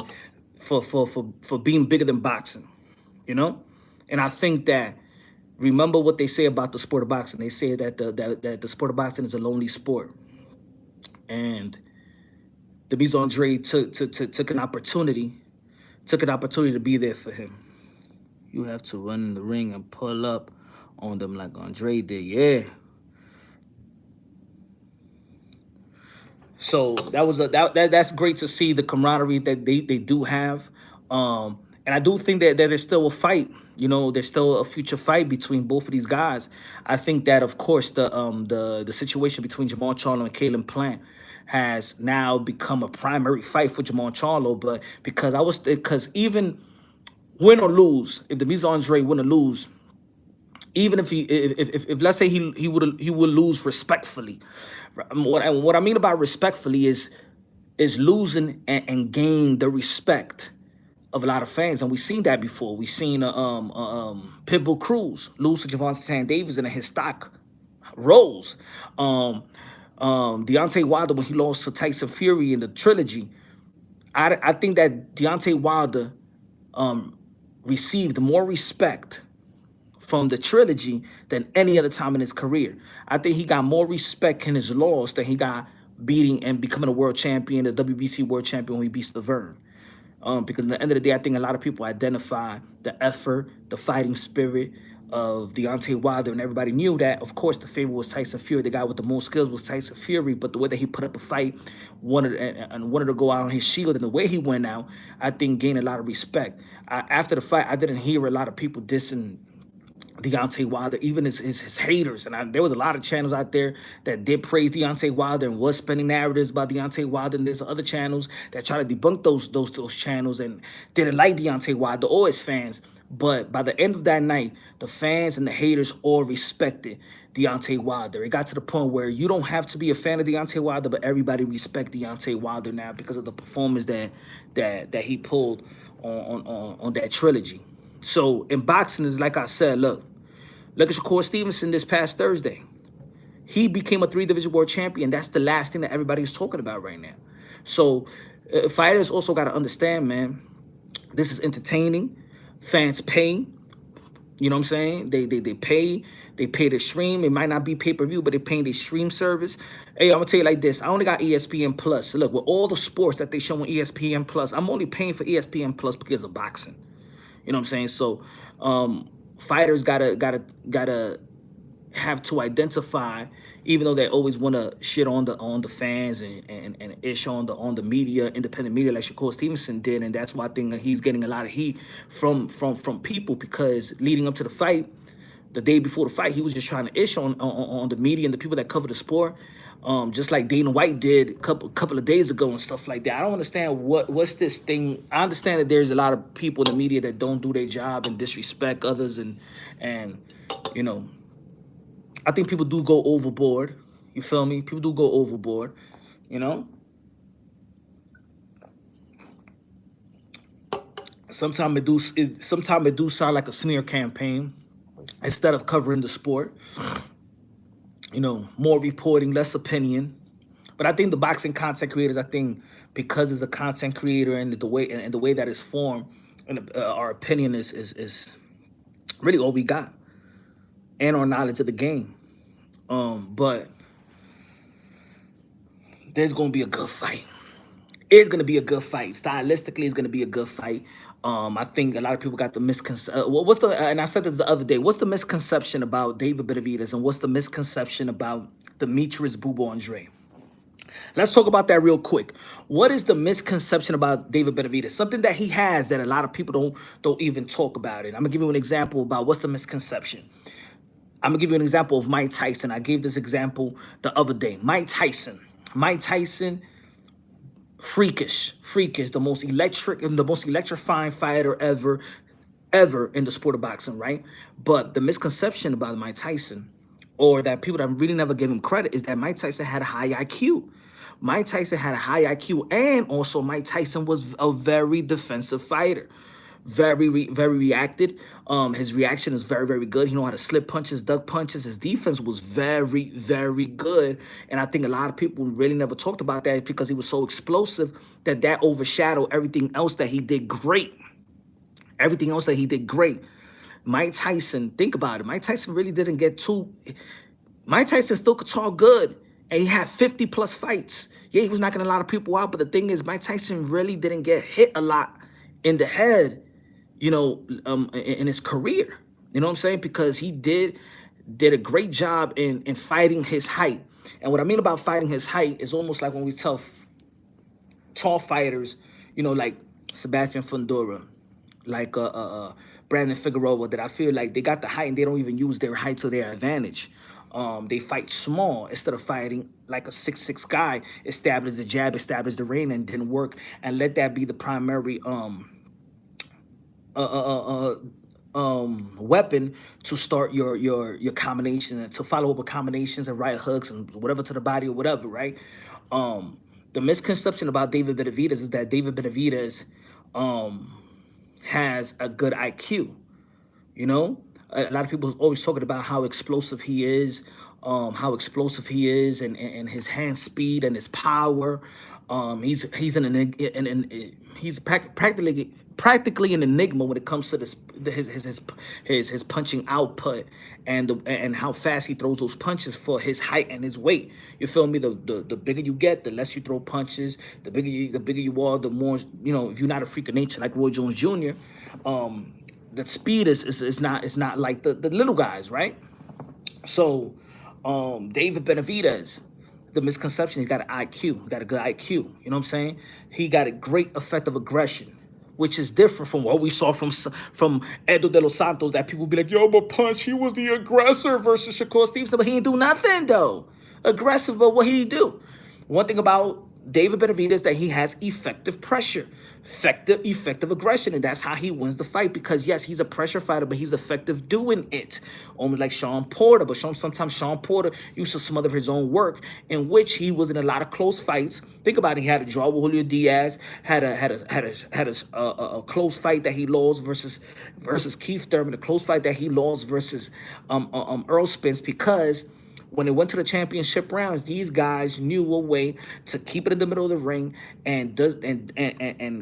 for being bigger than boxing, you know. And I think that, remember what they say about the sport of boxing. They say that the sport of boxing is a lonely sport. And Demetrius Andrade took an opportunity to be there for him. You have to run in the ring and pull up on them like Andrade did, yeah. So that's great to see the camaraderie that they do have. And I do think that there's still a fight. You know, there's still a future fight between both of these guys. I think that, of course, the situation between Jamal Charlo and Caleb Plant has now become a primary fight for Jamal Charlo. But because even win or lose, if Demetrius Andrade win or lose, even if let's say he would lose respectfully. What I mean about respectfully is losing and gain the respect of a lot of fans, and we've seen that before. We've seen Pitbull Cruz lose to Javante Davis, and his stock rose. Deontay Wilder, when he lost to Tyson Fury in the trilogy, I think that Deontay Wilder received more respect from the trilogy than any other time in his career. I think he got more respect in his loss than he got beating and becoming a world champion, the WBC world champion, when he beats Laverne. Because at the end of the day, I think a lot of people identify the effort, the fighting spirit of Deontay Wilder, and everybody knew that, of course, the favorite was Tyson Fury. The guy with the most skills was Tyson Fury, but the way that he put up a fight, wanted to go out on his shield, and the way he went out, I think gained a lot of respect. After the fight, I didn't hear a lot of people dissing Deontay Wilder, even his haters. And there was a lot of channels out there that did praise Deontay Wilder and was spinning narratives about Deontay Wilder. And there's other channels that try to debunk those channels and didn't like Deontay Wilder or his fans. But by the end of that night, the fans and the haters all respected Deontay Wilder. It got to the point where you don't have to be a fan of Deontay Wilder, but everybody respects Deontay Wilder now because of the performance that he pulled on that trilogy. So in boxing, is like I said, look at Shakur Stevenson this past Thursday. He became a 3-division world champion. That's the last thing that everybody's talking about right now. So fighters also got to understand, man, this is entertaining. Fans pay. You You know what I'm saying? They pay the stream. It might not be pay-per-view, but they're paying the stream service. Hey, I'm gonna tell you like this. I only got ESPN Plus. Look, with all the sports that they show on ESPN Plus, I'm only paying for ESPN Plus because of boxing. You know what I'm saying? So fighters gotta have to identify, even though they always want to shit on the fans and ish on the media, independent media, like Shakur Stevenson did, and that's why I think that he's getting a lot of heat from people, because leading up to the fight, the day before the fight, he was just trying to ish on the media and the people that cover the sport, just like Dana White did a couple of days ago and stuff like that. I don't understand what's this thing. I understand that there's a lot of people in the media that don't do their job and disrespect others, and you know, I think people do go overboard. You feel me? People do go overboard. You know. Sometimes it do sound like a smear campaign instead of covering the sport. You know, more reporting, less opinion. But I think the boxing content creators, I think because it's a content creator and the way that it's formed, and our opinion is really all we got, and our knowledge of the game. But there's gonna be a good fight. It's gonna be a good fight. Stylistically, it's gonna be a good fight. I think a lot of people got the misconception. What's the and I said this the other day. What's the misconception about David Benavidez, and what's the misconception about Demetrius Andrade? Let's talk about that real quick. What is the misconception about David Benavidez? Something that he has that a lot of people don't even talk about it. I'm gonna give you an example about what's the misconception. I'm gonna give you an example of Mike Tyson. I gave this example the other day. Mike Tyson, freakish, the most electrifying fighter ever in the sport of boxing, right? But the misconception about Mike Tyson, or that people that really never give him credit, is that Mike Tyson had a high IQ. Mike Tyson had a high IQ, and also Mike Tyson was a very defensive fighter. Very reacted. His reaction is very good. He know how to slip punches, duck punches. His defense was very good. And I think a lot of people really never talked about that because he was so explosive that overshadowed everything else that he did great. Everything else that he did great. Mike Tyson, think about it. Mike Tyson really didn't get too. Mike Tyson still could talk good, and he had 50 plus fights. Yeah, he was knocking a lot of people out, but the thing is, Mike Tyson really didn't get hit a lot in the head, you know, in his career. You know what I'm saying? Because he did a great job in fighting his height. And what I mean about fighting his height is almost like when we tell tall fighters, you know, like Sebastian Fundora, like Brandon Figueroa, that I feel like they got the height and they don't even use their height to their advantage. They fight small instead of fighting like a 6'6" guy, establish the jab, establish the reign, and didn't work, and let that be the primary weapon to start your combination, and to follow up with combinations and right hooks and whatever to the body or whatever, right? The misconception about David Benavidez is that David Benavidez has a good IQ. You know, a lot of people are always talking about how explosive he is, and his hand speed and his power. He's practically an enigma when it comes to his punching output, and how fast he throws those punches for his height and his weight. You feel me? The bigger you get, the less you throw punches. The bigger you are, the more, you know. If you're not a freak of nature like Roy Jones Jr., the speed is not like the little guys, right? So, David Benavidez, the misconception, he's got an IQ, got a good IQ. You know what I'm saying? He got a great effective aggression, which is different from what we saw from Edo de los Santos, that people be like, yo, but Punch, he was the aggressor versus Shakur Stevenson, but he didn't do nothing, though. Aggressive, but what did he do? One thing about David Benavidez, that he has effective pressure, effective aggression, and that's how he wins the fight. Because yes, he's a pressure fighter, but he's effective doing it, almost like Sean Porter. But sometimes Sean Porter used to smother his own work, in which he was in a lot of close fights. Think about it. He had a draw with Julio Diaz, had a close fight that he lost versus Keith Thurman, a close fight that he lost versus Earl Spence, because when it went to the championship rounds, these guys knew a way to keep it in the middle of the ring and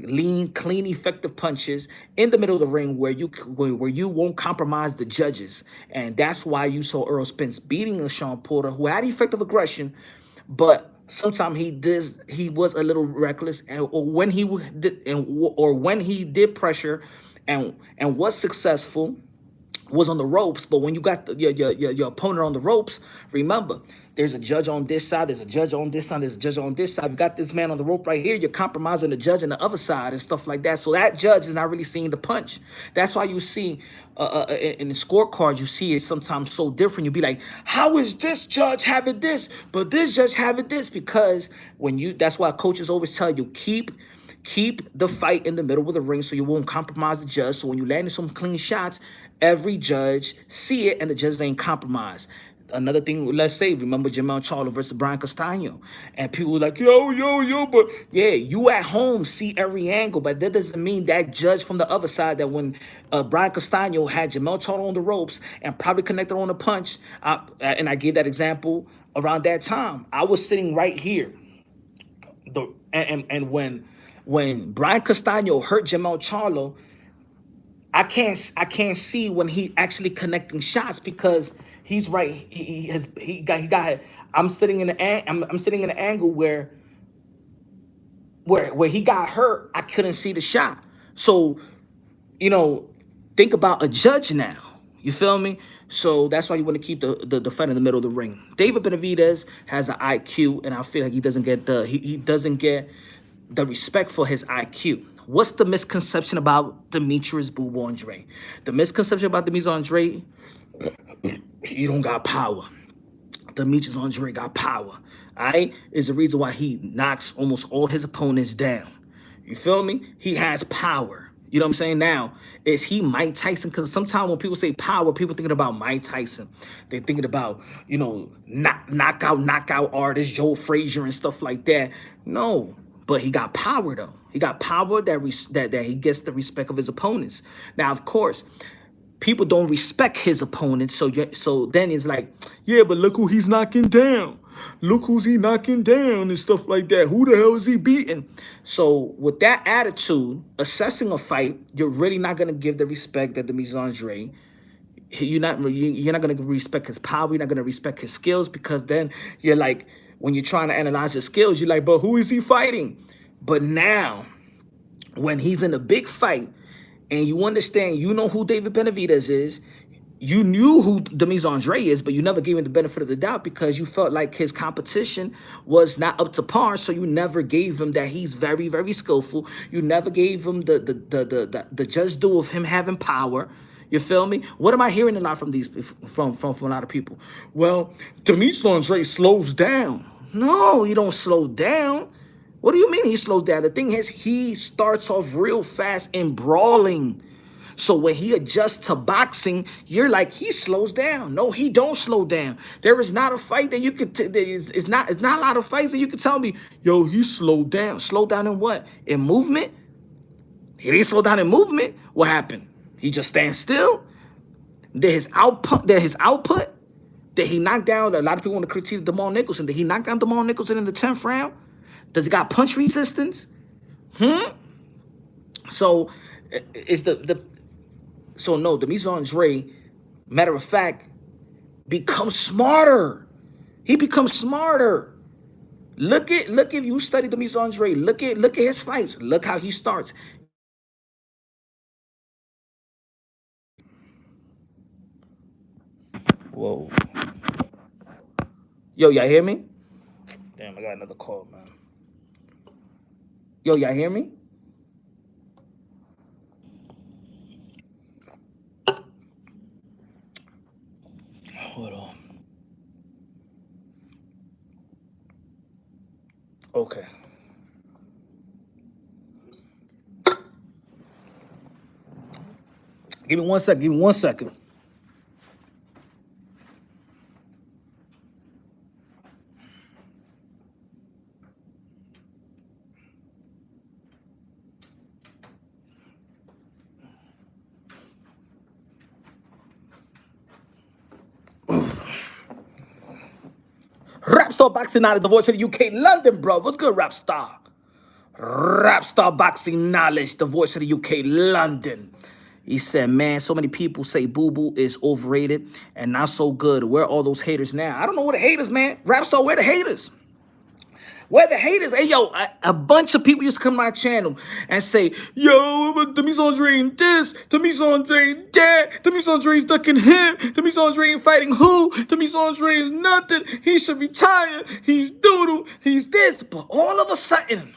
lean, clean, effective punches in the middle of the ring where you won't compromise the judges. And that's why you saw Earl Spence beating a Sean Porter who had effective aggression, but sometimes he was a little reckless, or when he did pressure and was successful, was on the ropes. But when you got your opponent on the ropes, remember, there's a judge on this side, there's a judge on this side, there's a judge on this side. You got this man on the rope right here, you're compromising the judge on the other side and stuff like that. So that judge is not really seeing the punch. That's why you see in the scorecards, you see it sometimes so different. You be like, how is this judge having this, but this judge having this? Because that's why coaches always tell you, keep the fight in the middle of the ring so you won't compromise the judge. So when you land some clean shots, every judge see it and the judge ain't compromised. Another thing, let's say, remember Jermell Charlo versus Brian Castano. And people were like, yo, but yeah, you at home see every angle, but that doesn't mean that judge from the other side, that when Brian Castano had Jermell Charlo on the ropes and probably connected on a punch, and I gave that example around that time, I was sitting right here. And when Brian Castano hurt Jermell Charlo, I can't see when he actually connecting shots because he's right. He got. I'm sitting in I'm sitting in an angle where he got hurt. I couldn't see the shot. So think about a judge now. You feel me? So that's why you want to keep the fight in the middle of the ring. David Benavidez has an IQ, and I feel like he doesn't get the respect for his IQ. What's the misconception about Demetrius Boo Andrade? The misconception about Demetrius Andrade, he don't got power. Demetrius Andrade got power. All right? Is the reason why he knocks almost all his opponents down. You feel me? He has power. You know what I'm saying? Now, is he Mike Tyson? Because sometimes when people say power, people thinking about Mike Tyson. They're thinking about, knockout artist, Joe Frazier and stuff like that. No, but he got power, though. He got power that he gets the respect of his opponents. Now, of course, people don't respect his opponents, so then it's like, yeah, but look who he's knocking down. Look who's he knocking down and stuff like that. Who the hell is he beating? So with that attitude, assessing a fight, you're really not gonna give the respect that Demetrius Andrade. You're not gonna respect his power. You're not gonna respect his skills, because then you're like, when you're trying to analyze his skills, you're like, but who is he fighting? But now, when he's in a big fight, and you understand, you know who David Benavidez is, you knew who Demetrius Andrade is, but you never gave him the benefit of the doubt because you felt like his competition was not up to par. So you never gave him that he's very, very skillful. You never gave him the just due of him having power. You feel me? What am I hearing a lot from from a lot of people? Well, Demetrius Andrade slows down. No, he don't slow down. What do you mean he slows down? The thing is, he starts off real fast in brawling. So when he adjusts to boxing, you're like, he slows down. No, he don't slow down. There is not a fight that you could. It's not a lot of fights that you could tell me, yo, he slowed down. Slow down in what? In movement? He didn't slow down in movement. What happened? He just stands still. Did his output? Did he knock down? A lot of people want to critique Jamal Nicholson. Did he knock down Jamal Nicholson in the 10th round? Does he got punch resistance? So it's so no, Demetrius Andrade, matter of fact, becomes smarter. He becomes smarter. Look if you study Demetrius Andrade, look at his fights. Look how he starts. Whoa. Yo, y'all hear me? Damn, I got another call, man. Yo, y'all hear me? Hold on. Okay. Give me 1 second. Give me 1 second. Star Boxing Knowledge, the voice of the UK, London, bro. What's good, Rap Star? Rap Star Boxing Knowledge, the voice of the UK, London. He said, man, so many people say Boo Boo is overrated and not so good. Where are all those haters now? I don't know where the haters, man. Rap Star, where the haters? Where the haters? Hey, yo, a bunch of people used to come to my channel and say, yo, Demetrius Andrade this, Demetrius Andrade that, Demetrius Andrade's ducking him, Demetrius Andrade ain't fighting who, Demetrius Andrade is nothing, he should retire, he's doodle, he's this. But all of a sudden,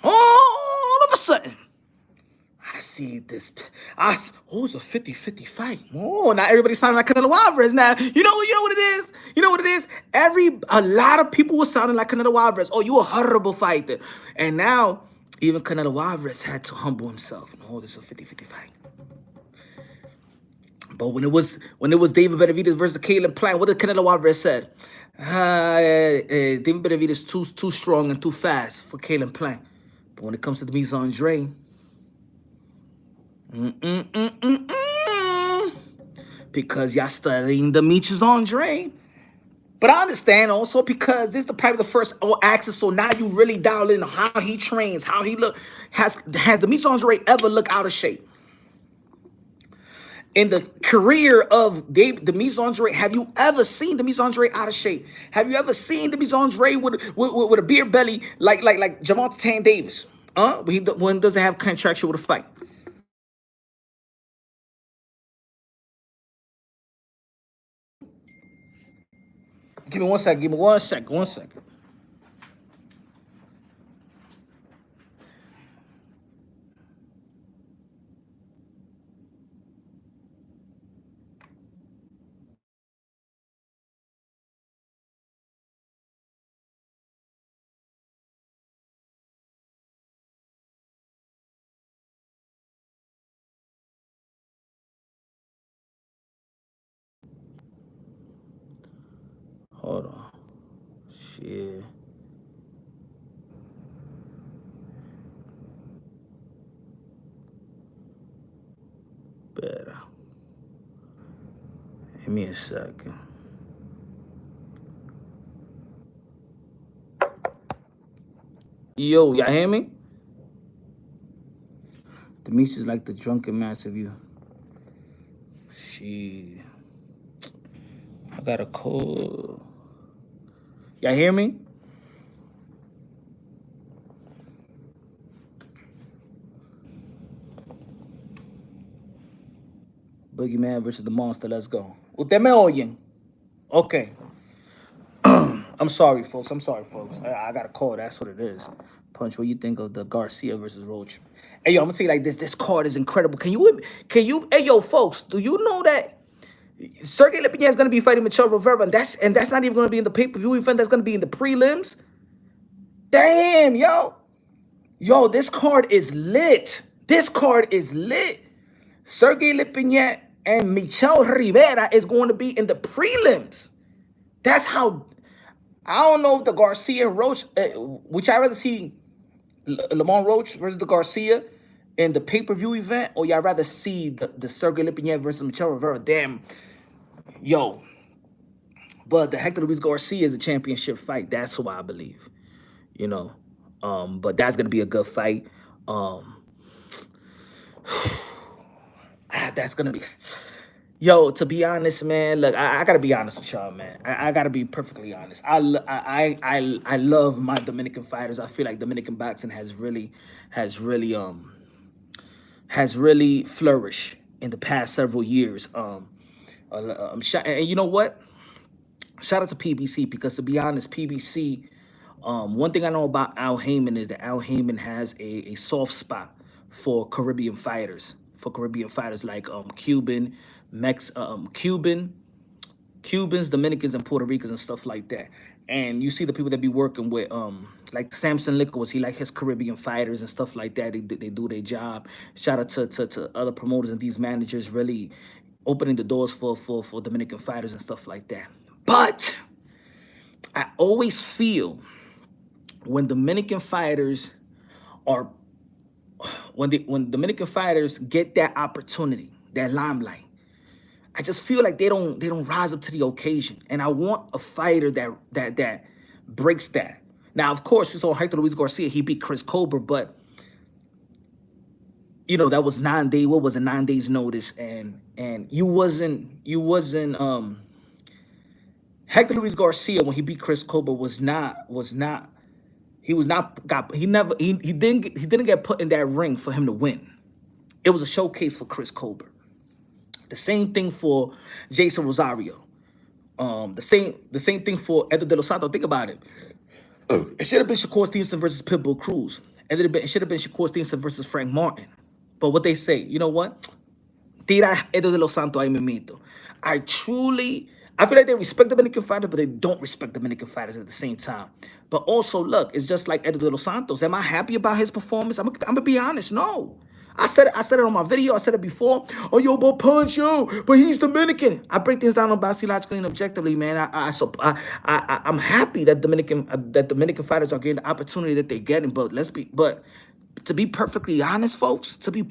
I see this. It's a 50-50 fight. Oh, now everybody's sounding like Canelo Alvarez now. You know what it is? You know what it is? A lot of people were sounding like Canelo Alvarez. Oh, you a horrible fighter. And now, even Canelo Alvarez had to humble himself. No, this is a 50-50 fight. But when it was David Benavidez versus Caleb Plant, what did Canelo Alvarez said? David Benavidez too strong and too fast for Caleb Plant. But when it comes to Demetrius Andrade, because y'all studying Demetrius Andrade. But I understand also because this is probably the first all access, so now you really dial in on how he trains, how he look. Has Demetrius Andrade ever looked out of shape? In the career of Demetrius Andrade, have you ever seen Demetrius Andrade out of shape? Have you ever seen Demetrius Andrade with a beer belly like Jamal Tan Davis? When he doesn't have contractual with a fight. Give me 1 second. Give me 1 second. 1 second. Hold on. Shit. Better. Give me a second. Yo, y'all hear me? Demetrius is like the drunken master of you. Shit. I got a cold. Y'all hear me? Boogeyman versus the monster. Let's go. Usted me oyen? Okay. I'm sorry, folks. I got a call. That's what it is. Punch, what you think of the Garcia versus Roach? Hey, yo, I'm gonna tell you like this. This card is incredible. Can you, hey, yo, folks, do you know that Sergey Lipinyan is gonna be fighting Michel Rivera, and that's not even gonna be in the pay-per-view event. That's gonna be in the prelims. Damn, yo. Yo, this card is lit. Sergey Lipinyan and Michel Rivera is going to be in the prelims. That's how. I don't know if the Garcia and Roach, which I rather see Lamont Roach versus the Garcia in the pay-per-view event, or y'all rather see the Sergey Lipinyan versus Michel Rivera. Damn, yo. But the Hector Luis Garcia is a championship fight. That's who I believe. You know, but that's gonna be a good fight. That's gonna be. Yo, to be honest, man, look, I gotta be honest with y'all, man. I gotta be perfectly honest. I love my Dominican fighters. I feel like Dominican boxing has really flourished in the past several years. And you know what? Shout out to PBC, because to be honest, PBC. One thing I know about Al Heyman is that Al Heyman has a soft spot for Caribbean fighters. Like Cubans, Dominicans, and Puerto Ricans and stuff like that. And you see the people that be working with, like Samson Lickles, he like his Caribbean fighters and stuff like that. They do their job. Shout out to other promoters and these managers really opening the doors for Dominican fighters and stuff like that. But I always feel when Dominican fighters are, when Dominican fighters get that opportunity, that limelight, I just feel like they don't rise up to the occasion. And I want a fighter that breaks that. Now, of course, you saw Hector Luis Garcia, he beat Chris Colbert, but you know, that was 9 days, what was it, 9 days notice, and Hector Luis Garcia, when he beat Chris Colbert, he didn't get put in that ring for him to win. It was a showcase for Chris Colbert. The same thing for Jason Rosario. The same thing for Edgar De Los Santos. Think about it. It should have been Shakur Stevenson versus Pitbull Cruz. It should have been Shakur Stevenson versus Frank Martin. But what they say, you know what? Tira Edgar De Los Santos ahí mismito. I feel like they respect Dominican fighters, but they don't respect Dominican fighters at the same time. But also, look, it's just like Edgar De Los Santos. Am I happy about his performance? I'm gonna be honest. No. I said it on my video. I said it before. Oh, yo, but Punch, yo, but he's Dominican. I break things down on logically and objectively, man. I'm happy that Dominican fighters are getting the opportunity that they're getting. But to be perfectly honest, folks, when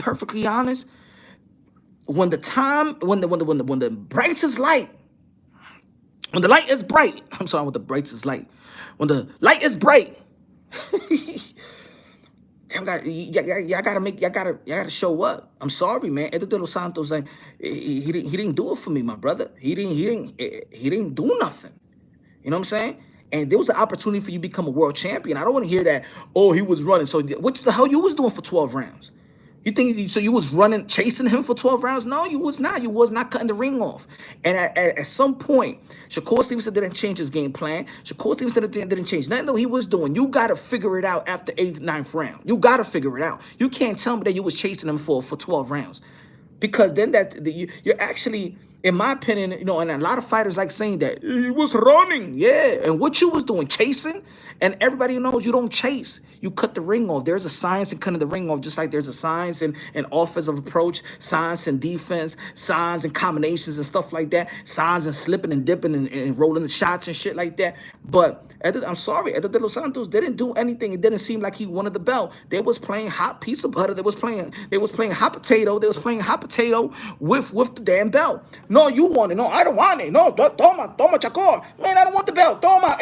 the brightest light, when the light is bright, I'm sorry, when the brightest light, when the light is bright. Y'all gotta show up. I'm sorry, man. Edgar De Los Santos, like, he didn't do it for me, my brother. He didn't do nothing. You know what I'm saying? And there was an opportunity for you to become a world champion. I don't want to hear that. Oh, he was running. So what the hell you was doing for 12 rounds? You think so? You was running, chasing him for 12 rounds? No, you was not. You was not cutting the ring off. And at some point, Shakur Stevenson didn't change his game plan. Shakur Stevenson didn't change nothing that he was doing. You got to figure it out after 8th, 9th round. You got to figure it out. You can't tell me that you was chasing him for 12 rounds, because then you're actually, in my opinion, you know, and a lot of fighters like saying that he was running, yeah. And what you was doing, chasing, and everybody knows you don't chase. You cut the ring off. There's a science in cutting the ring off, just like there's a science in offensive approach, science in defense, science in combinations and stuff like that, science in slipping and dipping and rolling the shots and shit like that. But I'm sorry, Edgar De Los Santos didn't do anything. It didn't seem like he wanted the belt. They was playing hot piece of butter. They was playing hot potato. They was playing hot potato with the damn belt. No, you want it. No, I don't want it. No, toma Chacor. Man, I don't want the belt. Toma,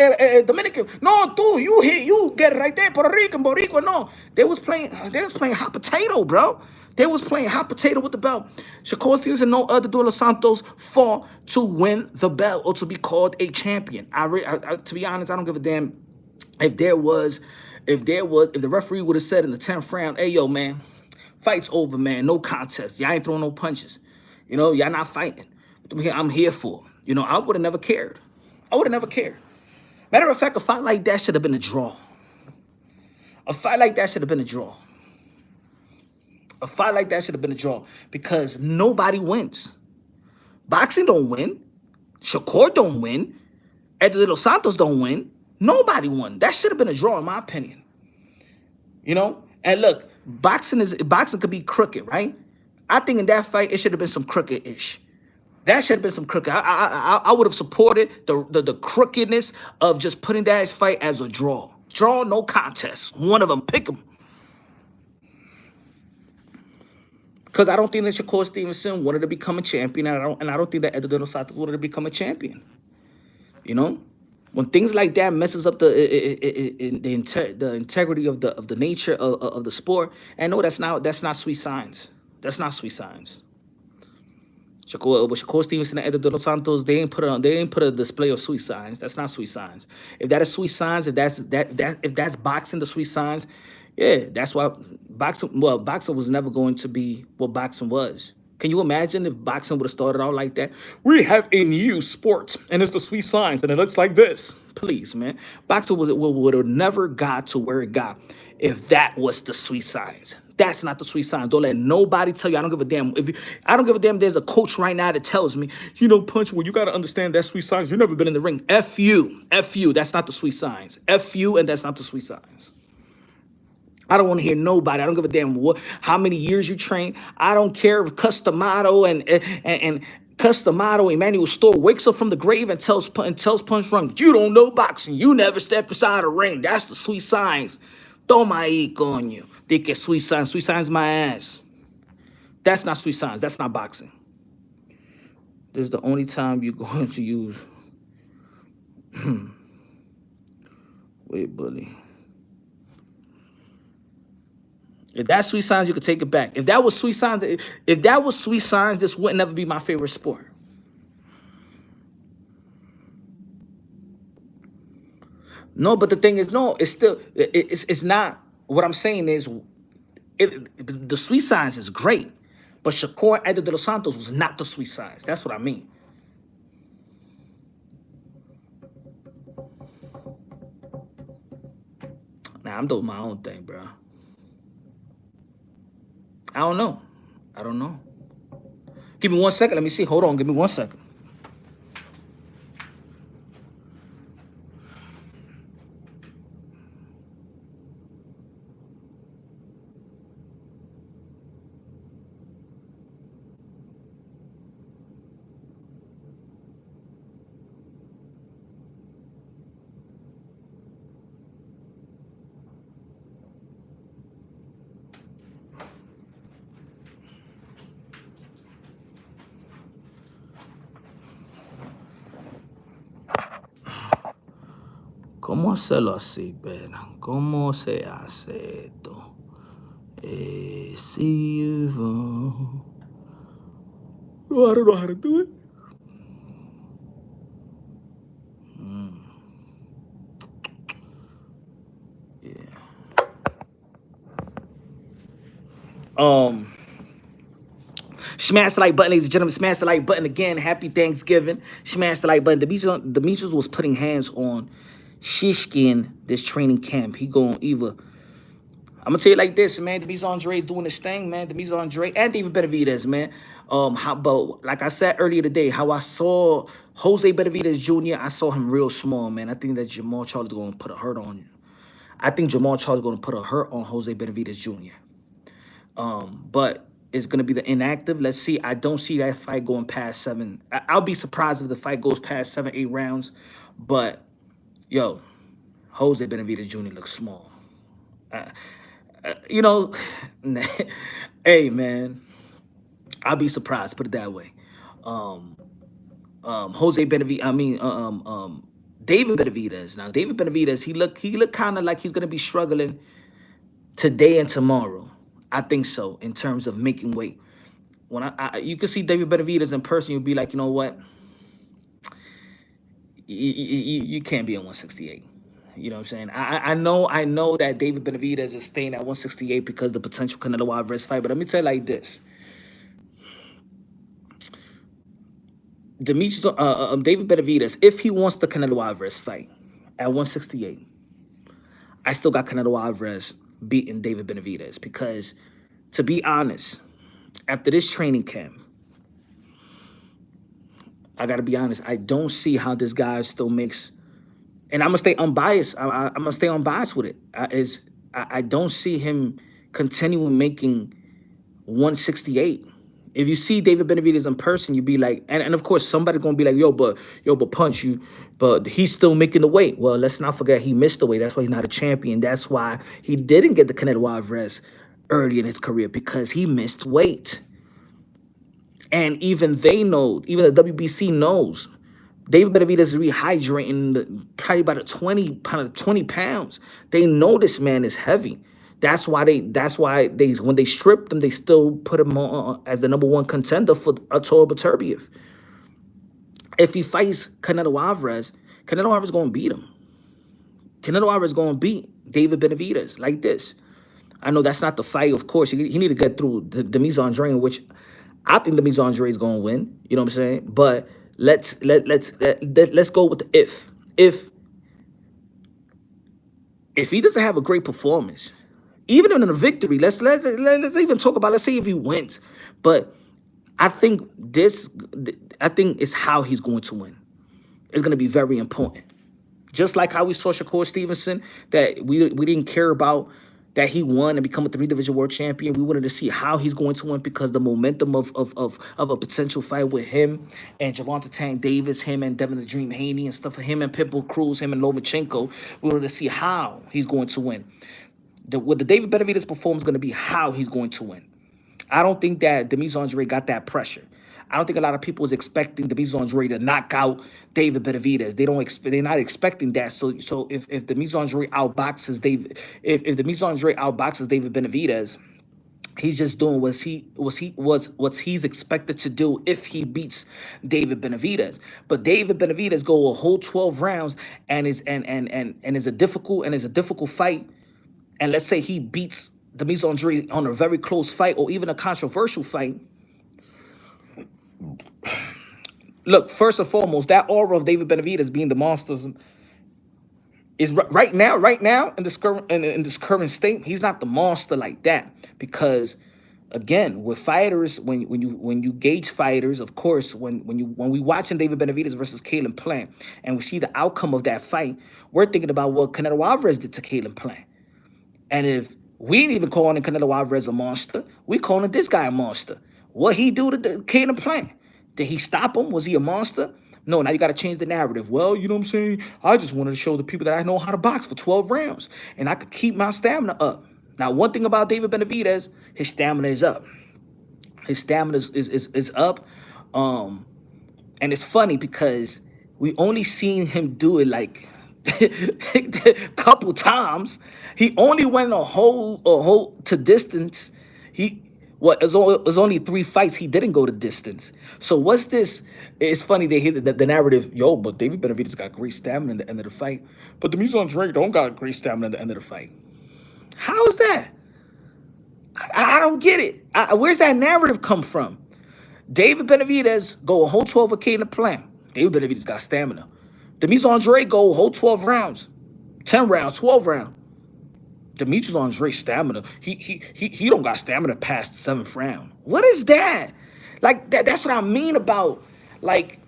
Dominican. No, you get it right there. Puerto Rican, Boricua. No, they was playing hot potato, bro. They was playing hot potato with the belt. Shakur Stevenson and no other De Los Santos fought to win the belt or to be called a champion. To be honest, I don't give a damn if the referee would have said in the 10th round, hey, yo, man, fight's over, man. No contest. Y'all ain't throwing no punches. You know, y'all not fighting. I'm here for. You know, I would have never cared. Matter of fact, a fight like that should have been a draw. A fight like that should have been a draw. Because nobody wins. Boxing don't win. Shakur don't win. Edgar De Los Santos don't win. Nobody won. That should have been a draw, in my opinion. You know? And look, boxing could be crooked, right? I think in that fight, it should have been some crooked-ish. That should have been some crooked. I would have supported the crookedness of just putting that fight as a draw. Draw, no contest. One of them, pick them. Because I don't think that Shakur Stevenson wanted to become a champion, and I don't think that Edgar De Los Santos wanted to become a champion. You know, when things like that messes up the integrity of the nature of the sport, and no, that's not sweet signs. That's not sweet signs. Shakur Stevenson and Edgar De Los Santos, they ain't put a display of sweet signs. That's not sweet signs. If that is sweet signs, if that's boxing, the sweet signs, yeah, that's why boxing was never going to be what boxing was. Can you imagine if boxing would have started out like that? We have a new sport, and it's the sweet signs, and it looks like this. Please, man. Boxing would have never got to where it got if that was the sweet signs. That's not the sweet signs. Don't let nobody tell you. I don't give a damn. I don't give a damn. There's a coach right now that tells me, you know, Punch, well, you got to understand that sweet signs. You've never been in the ring. F you. That's not the sweet signs. F you, and that's not the sweet signs. I don't want to hear nobody. I don't give a damn how many years you train. I don't care if Customato and Customato Emmanuel Store wakes up from the grave and tells Punch Drunk, you don't know boxing. You never step inside a ring. That's the sweet signs. Toma ahí, coño. They get sweet signs. Sweet signs my ass. That's not sweet signs. That's not boxing. This is the only time you're going to use Wait, bully. If that's Sweet Signs, you could take it back. If that was Sweet Signs, if that was Sweet Signs, this would never be my favorite sport. No, but the thing is, no, it's still it's not. What I'm saying is, the Sweet Signs is great, but Shakur Eder de los Santos was not the Sweet Signs. That's what I mean. Nah, I'm doing my own thing, bro. I don't know. I don't know. Give me 1 second. Let me see. Hold on. Give me 1 second. ¿Cómo hacerlo así, pera? ¿Cómo se hace esto? Silva. No, I don't know how to do it. Um, Smash the like button, ladies and gentlemen. Smash the like button again. Happy Thanksgiving. Smash the like button. Demetrius was putting hands on Shishkin this training camp. He going either. I'm gonna tell you like this, man. Demetrius Andrade doing his thing, man. Demetrius Andrade and David Benavidez, man. How about like I said earlier today, how I saw Jose Benavidez Jr. I saw him real small, man. I think that Jamal Charles is gonna put a hurt on you. I think Jamal Charles is gonna put a hurt on Jose Benavidez Jr. But it's gonna be the inactive. Let's see. I don't see that fight going past seven. I'll be surprised if the fight goes past 7, 8 rounds. But yo, Jose Benavidez Jr. looks small. You know, hey man, I'll be surprised. Put it that way. Jose Benavidez. David Benavidez. Now David Benavidez, he look kind of like he's gonna be struggling today and tomorrow. I think so in terms of making weight. When you can see David Benavidez in person, you'll be like, you know what? You can't be at 168. You know what I'm saying? I know that David Benavidez is staying at 168 because of the potential Canelo Alvarez fight. But let me tell you like this: David Benavidez, if he wants the Canelo Alvarez fight at 168, I still got Canelo Alvarez beating David Benavidez because, to be honest, after this training camp, I got to be honest, I don't see how this guy still makes, and I'm going to stay unbiased. I'm going to stay unbiased with it. I don't see him continuing making 168. If you see David Benavidez in person, you'd be like, and of course, somebody's going to be like, but punch you, but he's still making the weight. Well, let's not forget he missed the weight. That's why he's not a champion. That's why he didn't get the Canelo Alvarez early in his career, because he missed weight. And even they know, even the WBC knows, David Benavidez is rehydrating probably about 20 pounds. They know this man is heavy. That's why they when they stripped him, they still put him on as the #1 contender for Artur Beterbiev. If he fights Canelo Alvarez is going to beat him. Canelo Alvarez is going to beat David Benavidez like this. I know that's not the fight, of course. He need to get through the Demetrius Andrade, which I think Demetrius Andrade is going to win. You know what I'm saying? But let's go with the if. If he doesn't have a great performance, even in a victory, let's even talk about, let's say if he wins. But I think it's how he's going to win. It's going to be very important. Just like how we saw Shakur Stevenson, that we didn't care about that he won and become a 3-division world champion. We wanted to see how he's going to win because the momentum of a potential fight with him and Gervonta Tank Davis, him and Devin the Dream Haney and stuff, him and Pitbull Cruz, him and Lomachenko, we wanted to see how he's going to win. With the David Benavidez performance going to be how he's going to win. I don't think that Demetrius Andrade got that pressure. I don't think a lot of people was expecting Demetrius Andrade to knock out David Benavidez. They're not expecting that. So if Demetrius Andrade outboxes David, if Demetrius Andrade outboxes David Benavidez, he's just doing what he's expected to do if he beats David Benavidez. But David Benavidez go a whole 12 rounds and is a difficult fight. And let's say he beats Demetrius Andrade on a very close fight or even a controversial fight. Look, first and foremost, that aura of David Benavidez being the monsters is right now in this current state. He's not the monster like that because, again, with fighters, when you gauge fighters, of course, when we watching David Benavidez versus Caleb Plant and we see the outcome of that fight, we're thinking about what Canelo Alvarez did to Caleb Plant. And if we ain't even calling Canelo Alvarez a monster, we calling this guy a monster. What he do to the Caleb Plant? Did he stop him? Was he a monster? No, now you got to change the narrative. Well, you know what I'm saying? I just wanted to show the people that I know how to box for 12 rounds. And I could keep my stamina up. Now, one thing about David Benavidez, his stamina is up. His stamina is up. And it's funny because we only seen him do it like a couple times. He only went a whole to distance. It was only 3 fights he didn't go to distance. So what's this? It's funny they hit the narrative. Yo, but David Benavidez got great stamina in the end of the fight. But Demetrius Andrade don't got great stamina in the end of the fight. How is that? I don't get it. Where's that narrative come from? David Benavidez go a whole 12 with Caleb Plant. David Benavidez got stamina. Demetrius Andrade go a whole 12 rounds. 10 rounds, 12 rounds. Demetrius Andrade stamina. He don't got stamina past the 7th round. What is that? Like that's what I mean about, like,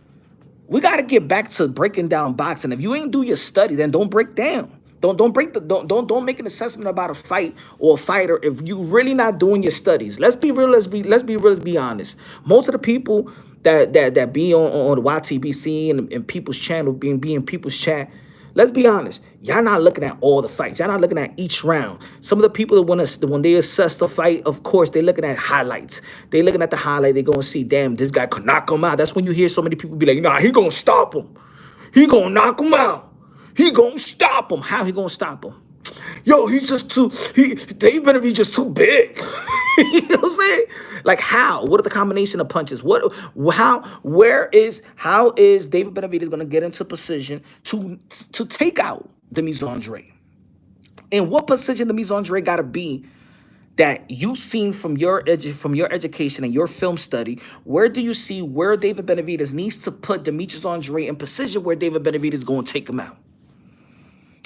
we got to get back to breaking down boxing. If you ain't do your study, then don't break down. Don't make an assessment about a fight or a fighter if you really not doing your studies. Let's be real. Let's be honest. Most of the people that be on the YTBC and people's channel being people's chat. Let's be honest. Y'all not looking at all the fights. Y'all not looking at each round. Some of the people that when they assess the fight, of course, they looking at highlights. They looking at the highlight. They going to see, damn, this guy could knock him out. That's when you hear so many people be like, nah, he going to stop him. He going to knock him out. He going to stop him. How he going to stop him? Yo, David Benavidez just too big. You know what I'm saying? Like how? What are the combination of punches? How is David Benavidez gonna get into position to take out Demetrius Andrade? And what position Demetrius Andrade gotta be that you seen from your education and your film study? Where do you see where David Benavidez needs to put Demetrius Andrade in position where David Benavidez is going to take him out?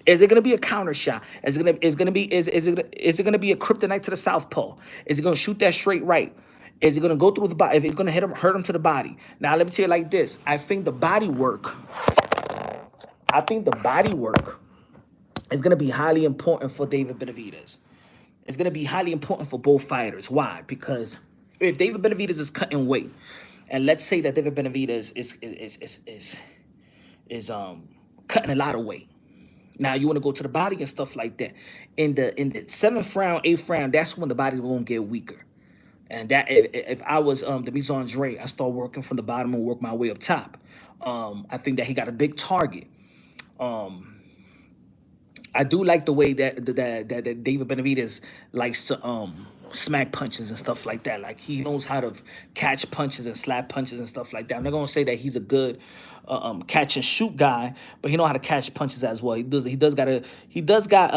Is it gonna be a counter shot? Is it gonna be a kryptonite to the southpaw? Is it gonna shoot that straight right? Is it gonna go through the body? If it's gonna hurt him to the body. Now let me tell you like this. I think the body work is gonna be highly important for David Benavidez. It's gonna be highly important for both fighters. Why? Because if David Benavidez is cutting weight, and let's say that David Benavidez is cutting a lot of weight. Now you want to go to the body and stuff like that. In the 7th round, 8th round, that's when the body's gonna get weaker. And that if I was Demetrius Andrade, I start working from the bottom and work my way up top. I think that he got a big target. I do like the way that David Benavidez likes to smack punches and stuff like that. Like he knows how to catch punches and slap punches and stuff like that. I'm not gonna say that he's a good catch and shoot guy, but he know how to catch punches as well. He does got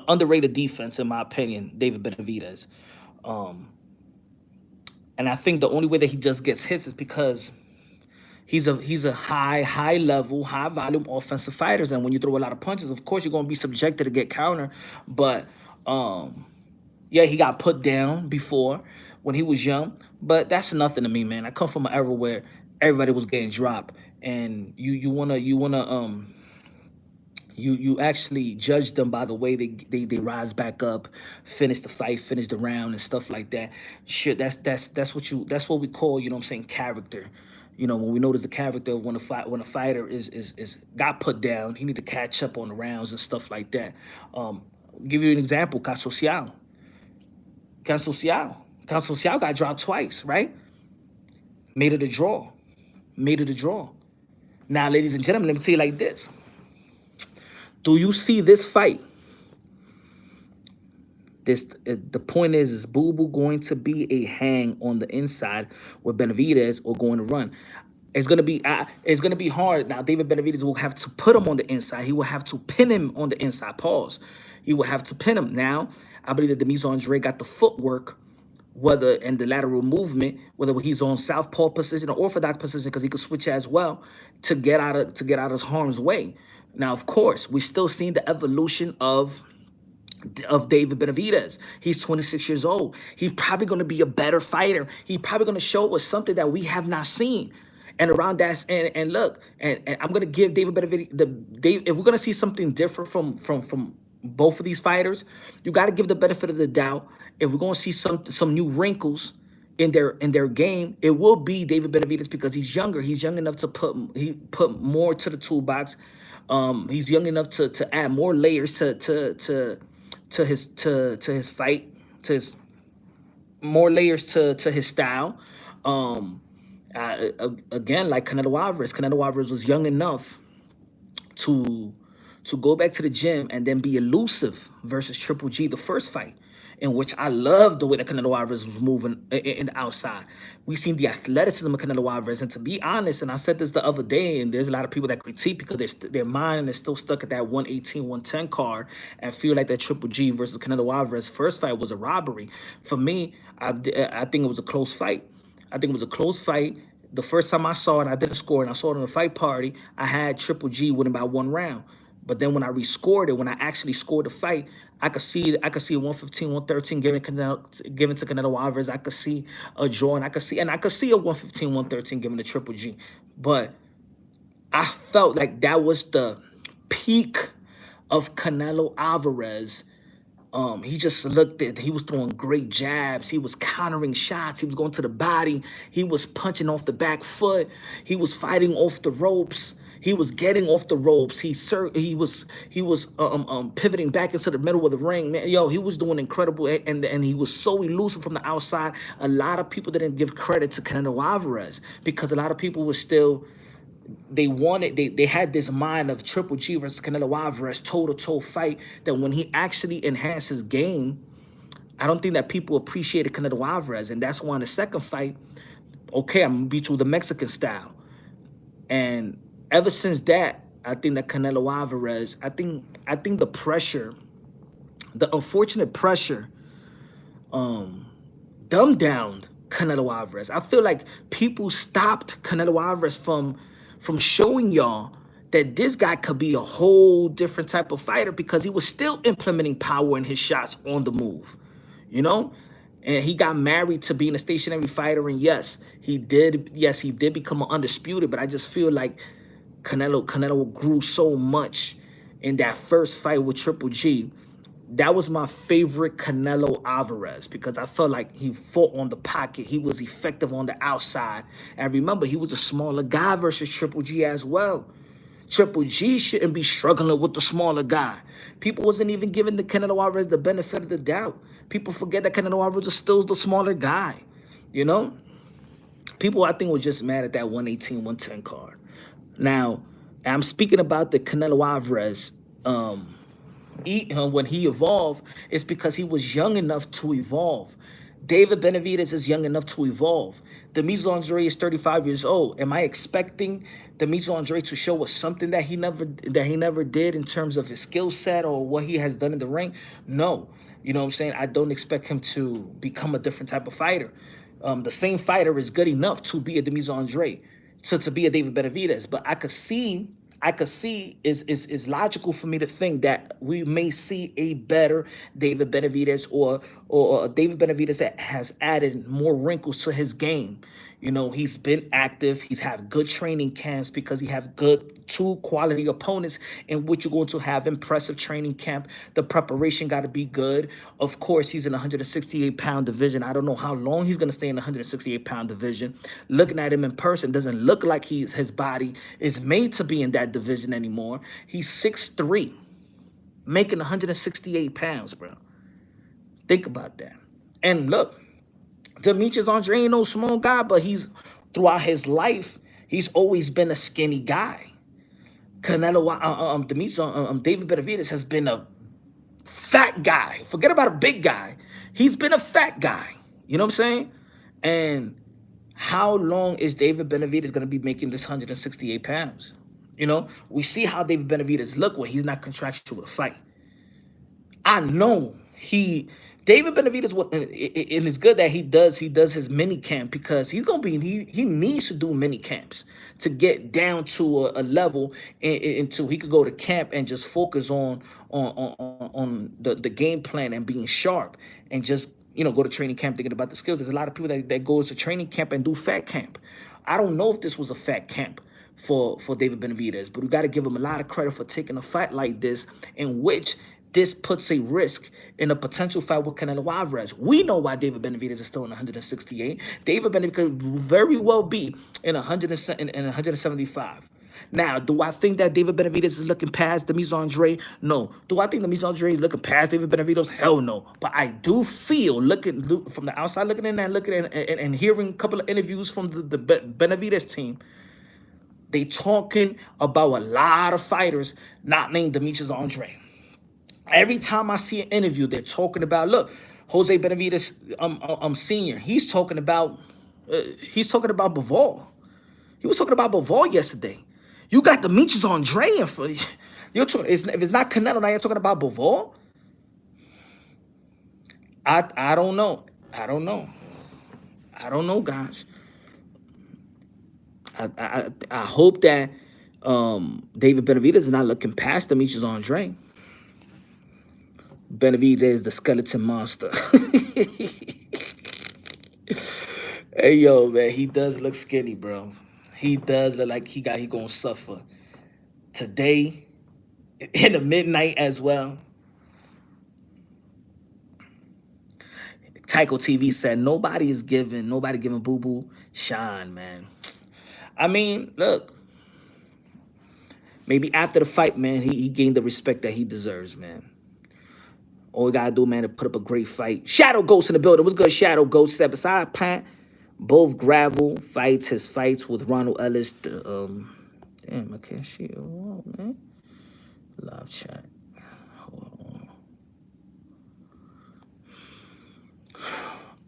underrated defense in my opinion, David Benavidez. And I think the only way that he just gets hits is because he's a high level, high volume offensive fighters, and when you throw a lot of punches, of course you're gonna be subjected to get counter. But yeah, he got put down before when he was young, but that's nothing to me, man. I come from an era where everybody was getting dropped, and you actually judge them by the way they rise back up, finish the fight, finish the round, and stuff like that. Shit, that's what we call, you know what I'm saying, character. You know, when we notice the character when a fighter is got put down, he need to catch up on the rounds and stuff like that. Give you an example, Caso Ciao. Social got dropped twice, right? Made it a draw. Made it a draw. Now, ladies and gentlemen, let me tell you like this. Do you see this fight? The point is Boo Boo going to be a hang on the inside with Benavidez or going to run? It's gonna be hard. Now David Benavidez will have to put him on the inside. He will have to pin him on the inside. Pause. He will have to pin him. Now I believe that Demetrius Andrade got the footwork, whether in the lateral movement, whether he's on southpaw position or orthodox position, because he could switch as well to get out of harm's way. Now, of course, we're still seeing the evolution of David Benavidez. He's 26 years old. He's probably going to be a better fighter. He's probably going to show us something that we have not seen. And around that, and look, and I'm going to give David Benavidez, if we're going to see something different from both of these fighters, you got to give the benefit of the doubt. If we're going to see some new wrinkles in their game, it will be David Benavidez, because he's younger. He's young enough to put more to the toolbox. He's young enough to add more layers to his fight, to his more layers to his style. Again, like Canelo Alvarez was young enough to go back to the gym and then be elusive versus Triple G, the first fight, in which I love the way that Canelo Alvarez was moving in the outside. We've seen the athleticism of Canelo Alvarez, and to be honest, and I said this the other day, and there's a lot of people that critique because their mind is still stuck at that 118, 110 card and feel like that Triple G versus Canelo Alvarez first fight was a robbery. For me, I think it was a close fight. I think it was a close fight. The first time I saw it, I didn't score, and I saw it on the fight party. I had Triple G winning by 1 round. But then when I rescored it, when I actually scored the fight, I could see 115, 113 given to Canelo Alvarez. I could see a draw, and I could see a 115, 113 given to Triple G. But I felt like that was the peak of Canelo Alvarez. He just looked at, he was throwing great jabs. He was countering shots. He was going to the body. He was punching off the back foot. He was fighting off the ropes. He was getting off the ropes. He was pivoting back into the middle of the ring. Man, yo, he was doing incredible, and he was so elusive from the outside. A lot of people didn't give credit to Canelo Alvarez because a lot of people were still, they had this mind of Triple G versus Canelo Alvarez toe-to-toe fight, that when he actually enhanced his game, I don't think that people appreciated Canelo Alvarez. And that's why in the second fight, okay, I'm gonna beat you with the Mexican style. And ever since that, I think that Canelo Alvarez, I think the pressure, the unfortunate pressure, dumbed down Canelo Alvarez. I feel like people stopped Canelo Alvarez from showing y'all that this guy could be a whole different type of fighter, because he was still implementing power in his shots on the move, you know? And he got married to being a stationary fighter, and yes, he did become an undisputed, but I just feel like Canelo grew so much in that first fight with Triple G. That was my favorite Canelo Alvarez, because I felt like he fought on the pocket. He was effective on the outside. And remember, he was a smaller guy versus Triple G as well. Triple G shouldn't be struggling with the smaller guy. People wasn't even giving the Canelo Alvarez the benefit of the doubt. People forget that Canelo Alvarez is still the smaller guy, you know? People, I think, were just mad at that 118, 110 card. Now, I'm speaking about the Canelo Alvarez when he evolved, it's because he was young enough to evolve. David Benavidez is young enough to evolve. Demetrius Andrade is 35 years old. Am I expecting Demetrius Andrade to show us something that he never did in terms of his skill set or what he has done in the ring? No. You know what I'm saying? I don't expect him to become a different type of fighter. The same fighter is good enough to be a Demetrius Andrade, to be a David Benavidez. But I could see is logical for me to think that we may see a better David Benavidez, or a David Benavidez that has added more wrinkles to his game. You know, he's been active. He's had good training camps, because he have two quality opponents in which you're going to have impressive training camp. The preparation got to be good. Of course, he's in the 168-pound division. I don't know how long he's going to stay in the 168-pound division. Looking at him in person, doesn't look like his body is made to be in that division anymore. He's 6'3", making 168 pounds, bro. Think about that. And look, Demetrius Andrade ain't no small guy, but throughout his life, he's always been a skinny guy. Canelo, David Benavidez has been a fat guy. Forget about a big guy. He's been a fat guy. You know what I'm saying? And how long is David Benavidez going to be making this 168 pounds? You know, we see how David Benavidez look when he's not contractual to fight. I know David Benavidez, and it's good that he does his mini camp, because he needs to do mini camps to get down to a level until he could go to camp and just focus on the game plan and being sharp, and just go to training camp thinking about the skills. There's a lot of people that go to training camp and do fat camp. I don't know if this was a fat camp for David Benavidez, but we got to give him a lot of credit for taking a fight like this, in which this puts a risk in a potential fight with Canelo Alvarez. We know why David Benavidez is still in 168. David Benavidez could very well be in 175. Now, do I think that David Benavidez is looking past Demetrius Andrade? No. Do I think Demetrius Andrade is looking past David Benavidez? Hell no. But I do feel, looking from the outside, looking in and looking and hearing a couple of interviews from the Benavidez team, they talking about a lot of fighters not named Demetrius Andrade. Every time I see an interview, they're talking about, look, Jose Benavidez, senior. He's talking about Bivol. He was talking about Bivol yesterday. You got Demetrius Andrade in front. If it's not Canelo, now you're talking about Bivol. I don't know. I don't know, guys. I hope that David Benavidez is not looking past Demetrius Andrade. Benavidez, the skeleton monster. Hey, yo, man, he does look skinny, bro. He does look like he gonna suffer today, in the midnight as well. Tycho TV said nobody giving Boo Boo shine, man. I mean, look, maybe after the fight, man, he gained the respect that he deserves, man. All we gotta do, man, is put up a great fight. Shadow Ghost in the building. What's good, Shadow Ghost? Step aside, Pat. Both gravel fights. His fights with Ronald Ellis. Damn, I can't see it. Oh, man. Live chat. Hold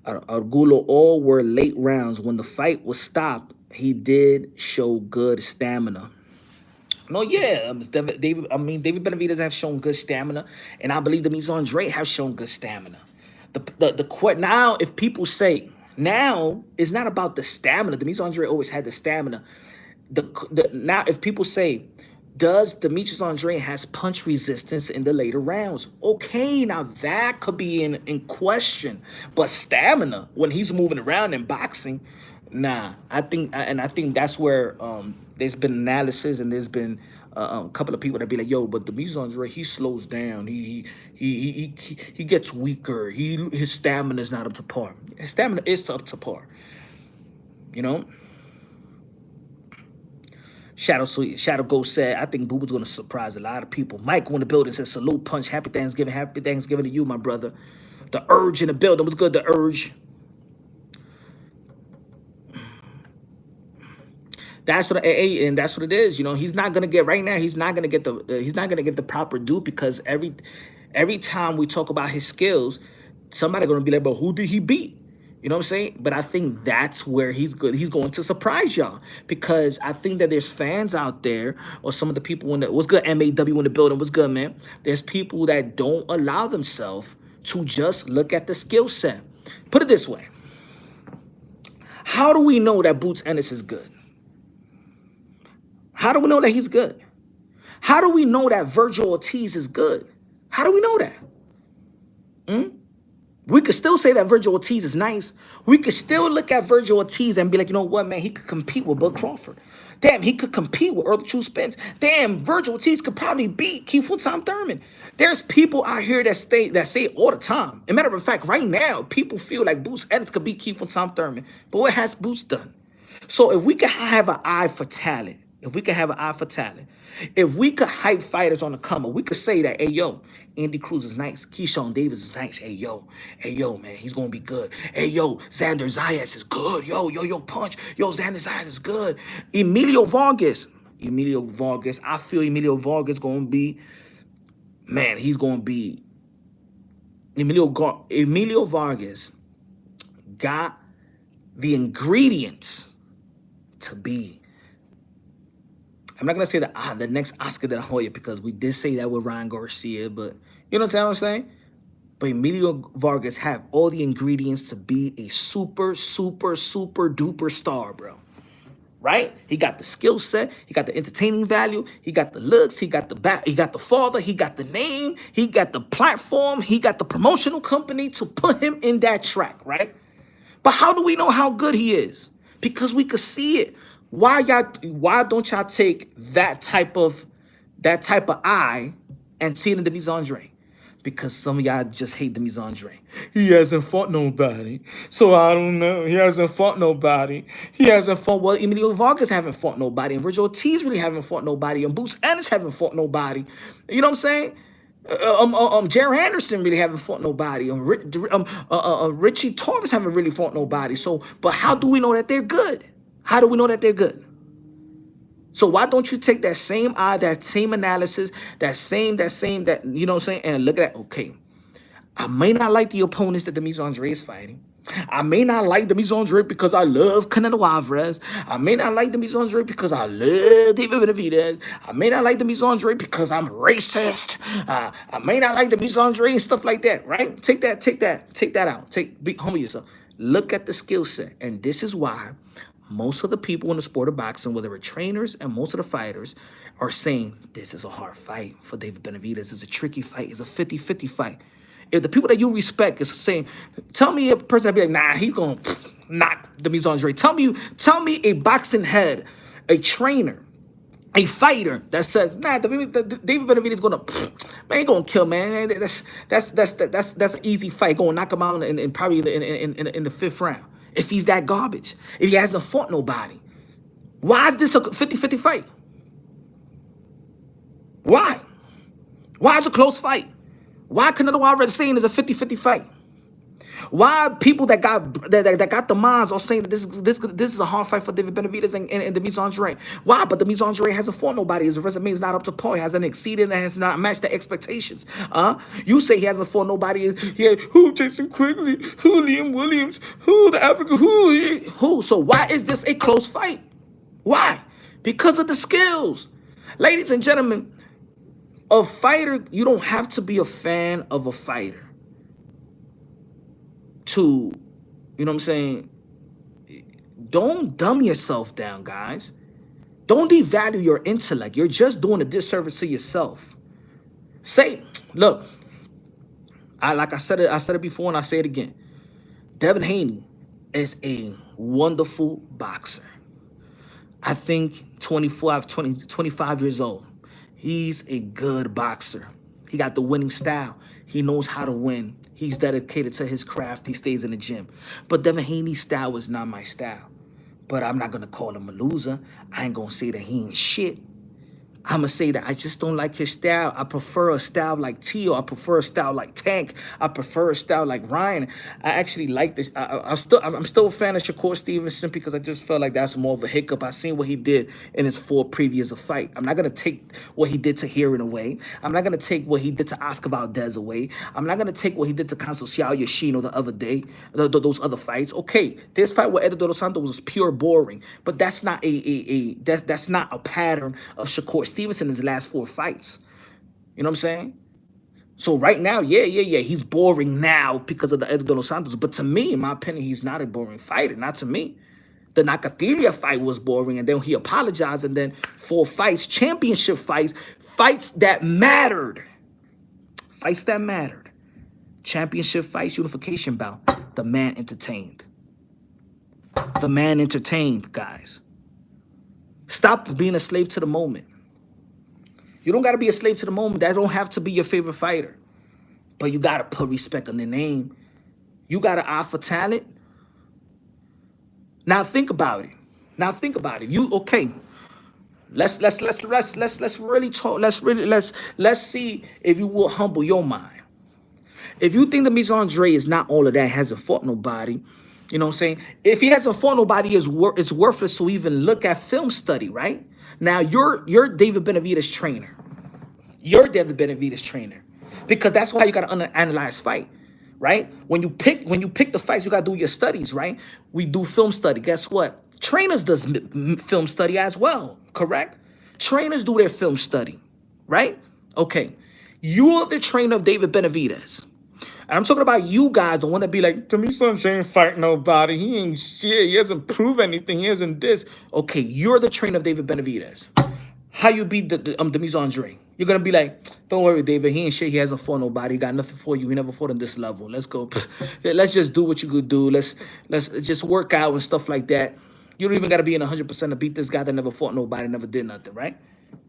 on. Argulo, all were late rounds. When the fight was stopped, he did show good stamina. No, yeah, David Benavidez have shown good stamina, and I believe Demetrius Andrade have shown good stamina. Now, if people say now it's not about the stamina, Demetrius Andrade always had the stamina. Now, if people say, does Demetrius Andrade has punch resistance in the later rounds? Okay, now that could be in question, but stamina when he's moving around in boxing. Nah, I think that's where there's been analysis, and there's been a couple of people that be like, yo, but Demetrius Andrade, he slows down, he gets weaker, his stamina is not up to par. His stamina is up to par, you know. Shadow Ghost said, I think Boo Boo's gonna surprise a lot of people. Michael in the building says, salute, punch, happy Thanksgiving to you, my brother. The Urge in the building. What's good, The Urge? That's what it is. You know, he's not gonna get right now. He's not gonna get the proper due, because every time we talk about his skills, somebody gonna be like, but who did he beat? You know what I'm saying? But I think that's where he's good. He's going to surprise y'all, because I think that there's fans out there, or some of the people what's good, MAW in the building. What's good, man? There's people that don't allow themselves to just look at the skill set. Put it this way: how do we know that Boots Ennis is good? How do we know that he's good? How do we know that Virgil Ortiz is good? How do we know that? We could still say that Virgil Ortiz is nice. We could still look at Virgil Ortiz and be like, you know what, man, he could compete with Bud Crawford. Damn, he could compete with Earl True Spence. Damn, Virgil Ortiz could probably beat Keith and Tom Thurman. There's people out here that say it all the time. As a matter of fact, right now, people feel like Boots Ennis could beat Keith and Tom Thurman. But what has Boots done? So if we could have an eye for talent, If we could have an eye for talent, if we could hype fighters on the come up, we could say that, hey yo, Andy Cruz is nice, Keyshawn Davis is nice, hey yo, man, he's gonna be good. Hey yo, Xander Zayas is good. Yo, punch. Yo, Xander Zayas is good. Emilio Vargas, I feel Emilio Vargas gonna be, man, he's gonna be Emilio Vargas got the ingredients to be. I'm not gonna say the next Oscar de la Hoya because we did say that with Ryan Garcia, but you know what I'm saying? But Emilio Vargas have all the ingredients to be a super duper star, bro. Right? He got the skill set, he got the entertaining value, he got the looks, he got the back, he got the father, he got the name, he got the platform, he got the promotional company to put him in that track, right? But how do we know how good he is? Because we could see it. Why don't y'all take that type of eye and see it in Demetrius Andrade? Because some of y'all just hate Demetrius Andrade. He hasn't fought nobody. So I don't know. He hasn't fought nobody. He hasn't fought. Well, Emilio Vargas haven't fought nobody. And Virgil Ortiz really haven't fought nobody. And Boots Ennis haven't fought nobody. You know what I'm saying? Jared Anderson really haven't fought nobody. Richie Torres haven't really fought nobody. So, but how do we know that they're good? How do we know that they're good? So why don't you take that same eye, that same analysis, that you know what I'm saying, and look at that, okay, I may not like the opponents that Demetrius Andrade is fighting. I may not like Demetrius Andrade because I love Canelo Alvarez. I may not like Demetrius Andrade because I love David Benavidez. I may not like Demetrius Andrade because I'm racist. I may not like Demetrius Andrade and stuff like that, right? Take that out. Be humble yourself. Look at the skill set, and this is why most of the people in the sport of boxing, whether it's trainers and most of the fighters, are saying this is a hard fight for David Benavidez. It's a tricky fight. It's a 50-50 fight. If the people that you respect is saying, tell me a person that be like, nah, he's going to knock Demetrius Andrade. Tell me a boxing head, a trainer, a fighter that says, nah, David Benavidez is going to, man, he going to kill, man. That's an easy fight. Going to knock him out in probably in the fifth round. If he's that garbage, if he hasn't fought nobody, why is this a 50-50 fight? Why? Why is it a close fight? Why Canelo Alvarez saying it's a 50-50 fight? Why people that got the minds are saying that this is a hard fight for David Benavidez and Demetrius Andrade? Why? But Demetrius Andrade hasn't fought nobody. His resume is not up to par. He hasn't exceeded and has not matched the expectations. You say he hasn't fought nobody. Who Jason Quigley? Who Liam Williams? Who the African? Who? So why is this a close fight? Why? Because of the skills. Ladies and gentlemen, a fighter, you don't have to be a fan of a fighter to, you know what I'm saying? Don't dumb yourself down, guys. Don't devalue your intellect. You're just doing a disservice to yourself. Look, I said it before and I say it again. Devin Haney is a wonderful boxer. I think 25 years old. He's a good boxer. He got the winning style. He knows how to win. He's dedicated to his craft. He stays in the gym. But Devin Haney's style is not my style. But I'm not going to call him a loser. I ain't going to say that he ain't shit. I'm going to say that I just don't like his style. I prefer a style like Tio. I prefer a style like Tank. I prefer a style like Ryan. I actually like this. I'm still a fan of Shakur Stevenson because I just felt like that's more of a hiccup. I seen what he did in his 4 previous fight. I'm not going to take what he did to Heron away. I'm not going to take what he did to Oscar Valdez away. I'm not going to take what he did to Concepcion Yoshino the other day, those other fights. Okay, this fight with Eduardo Santos was pure boring, but that's not that's not a pattern of Shakur Stevenson in his last 4 fights. You know what I'm saying? So right now, yeah, he's boring now because of the Eduardo Santos. But to me, in my opinion, he's not a boring fighter. Not to me. The Nakatilia fight was boring, and then he apologized, and then 4 fights, championship fights, fights that mattered. Fights that mattered. Championship fights, unification bout. The man entertained. The man entertained, guys. Stop being a slave to the moment. You don't got to be a slave to the moment. That don't have to be your favorite fighter. But you got to put respect on their name. You got to eye for talent. Now think about it. You, okay. Let's really talk. Let's see if you will humble your mind. If you think Demetrius Andrade is not all of that, hasn't fought nobody, you know what I'm saying? If he hasn't fought nobody, it's worthless to even look at film study, right? Now you're David Benavidez trainer. You're David Benavidez trainer. Because that's why you gotta analyze fight. Right? When you pick the fights, you gotta do your studies, right? We do film study. Guess what? Trainers does film study as well, correct? Trainers do their film study, right? Okay. You're the trainer of David Benavidez. And I'm talking about you guys, the one that be like, Demetrius Andrade ain't fight nobody. He ain't shit. He hasn't proved anything. He hasn't this. Okay, you're the trainer of David Benavidez. How you beat Demetrius Andrade? You're gonna be like, don't worry, David. He ain't shit. He hasn't fought nobody. He got nothing for you. He never fought on this level. Let's go. Let's just do what you could do. Let's just work out and stuff like that. You don't even gotta be in 100% to beat this guy that never fought nobody, never did nothing, right?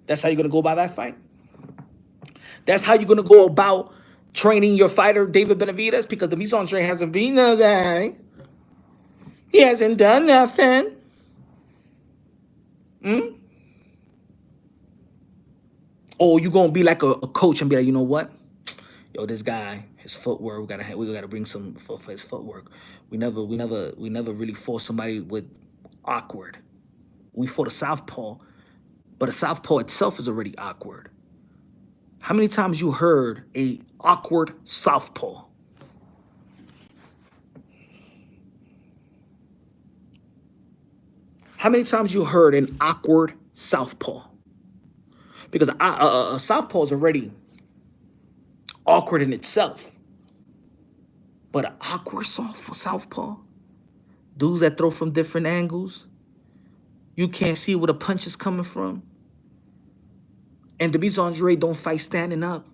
That's how you're gonna go about that fight. That's how you're gonna go about training your fighter, David Benavidez, because Demetrius Andrade hasn't been no guy. He hasn't done nothing. Or you gonna be like a coach and be like, you know what? Yo, this guy, his footwork, we gotta bring some for his footwork. We never really fought somebody with awkward. We fought a southpaw, but a southpaw itself is already awkward. How many times you heard a awkward southpaw? How many times you heard an awkward southpaw? Because a southpaw is already awkward in itself. But an awkward southpaw, dudes that throw from different angles, you can't see where the punch is coming from. And Demetrius Andrade don't fight standing up.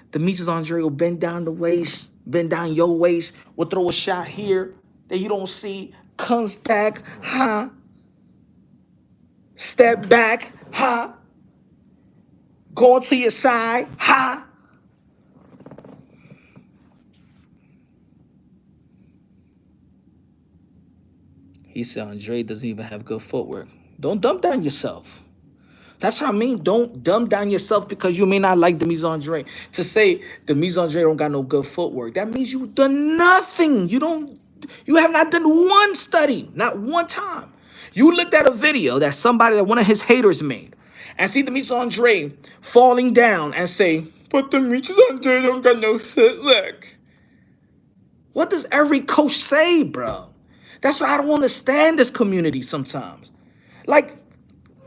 Demetrius Andrade will bend down the waist, bend down your waist, will throw a shot here that you don't see, comes back, step back, go to your side, He said Andrade doesn't even have good footwork. Don't dumb down yourself. That's what I mean. Don't dumb down yourself because you may not like Demetrius Andrade. To say Demetrius Andrade don't got no good footwork, that means you've done nothing. You have not done one study, not one time. You looked at a video that one of his haters made, and see Demetrius Andrade falling down and say, but Demetrius Andrade don't got no footwork. What does every coach say, bro? That's why I don't understand this community sometimes. Like,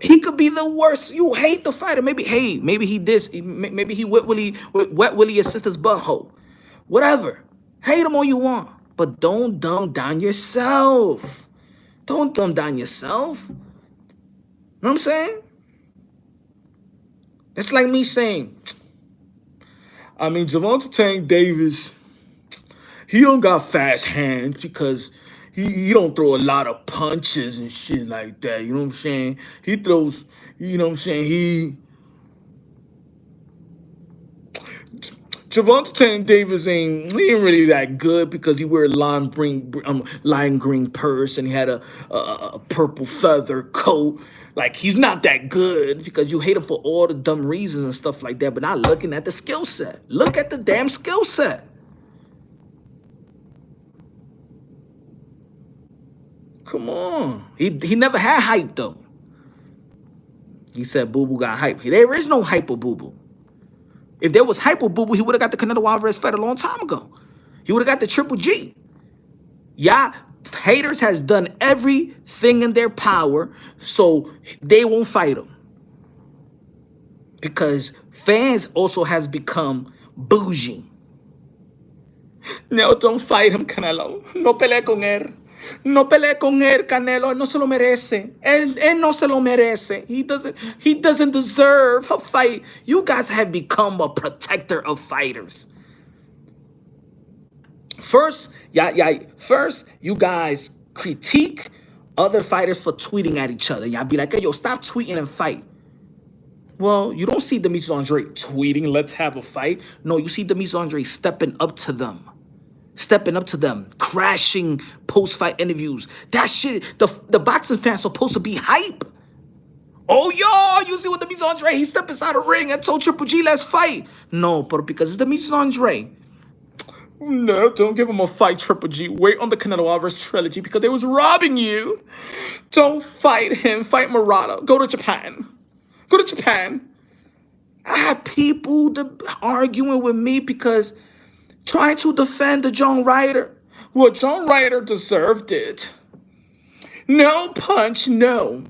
he could be the worst. You hate the fighter. Maybe he this. Maybe he wet Willie his sister's butthole. Whatever. Hate him all you want. But don't dumb down yourself. Don't dumb down yourself. Know what I'm saying? It's like me saying, Gervonta Tank Davis, he don't got fast hands because he don't throw a lot of punches and shit like that. You know what I'm saying? He throws, you know what I'm saying? Gervonta Tank Davis ain't really that good because he wear a lime green purse and he had a purple feather coat. Like, he's not that good because you hate him for all the dumb reasons and stuff like that, but not looking at the skill set. Look at the damn skill set. Come on. He never had hype, though. He said Boo Boo got hype. There is no hype of Boo Boo. If there was hype of Boo Boo, he would have got the Canelo Alvarez fight a long time ago. He would have got the Triple G. Yeah, haters has done everything in their power so they won't fight him. Because fans also has become bougie. No, don't fight him, Canelo. No pelee con él. No pelee con él, Canelo. Él no se lo merece. Él no se lo merece. He doesn't deserve a fight. You guys have become a protector of fighters. First, you guys critique other fighters for tweeting at each other. Y'all be like, hey, yo, stop tweeting and fight. Well, you don't see Demetrius Andrade tweeting, let's have a fight. No, you see Demetrius Andrade stepping up to them. Crashing post-fight interviews. That shit, the boxing fans supposed to be hype. Oh, yo, you see what Demetrius Andrade, he stepped inside the ring and told Triple G, let's fight. No, but because it's Demetrius Andrade. No, don't give him a fight, Triple G. Wait on the Canelo Alvarez trilogy because they was robbing you. Don't fight him. Fight Murata. Go to Japan. Go to Japan. I had people arguing with me because trying to defend the John Ryder. Well, John Ryder deserved it. No, Punch, no.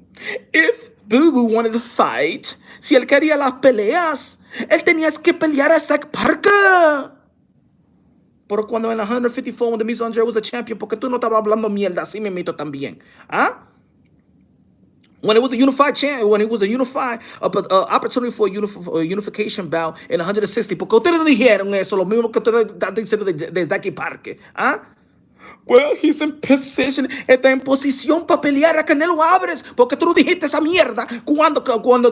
If Boo Boo wanted to fight, si él quería las peleas, él tenía que pelear a Zach Parker. Pero cuando en 154, when Demetrius Andrade was a champion, porque tú no estabas hablando mierda, así me meto también. ¿Ah? When it was a unified champion, when it was a unified opportunity for a unification bout in 160, porque ustedes no dijeron eso, lo mismo que ustedes están diciendo de Zach Parker. ¿Ah? Well, he's in position, está en posición para pelear a Canelo Álvarez. Porque tú no dijiste esa mierda cuando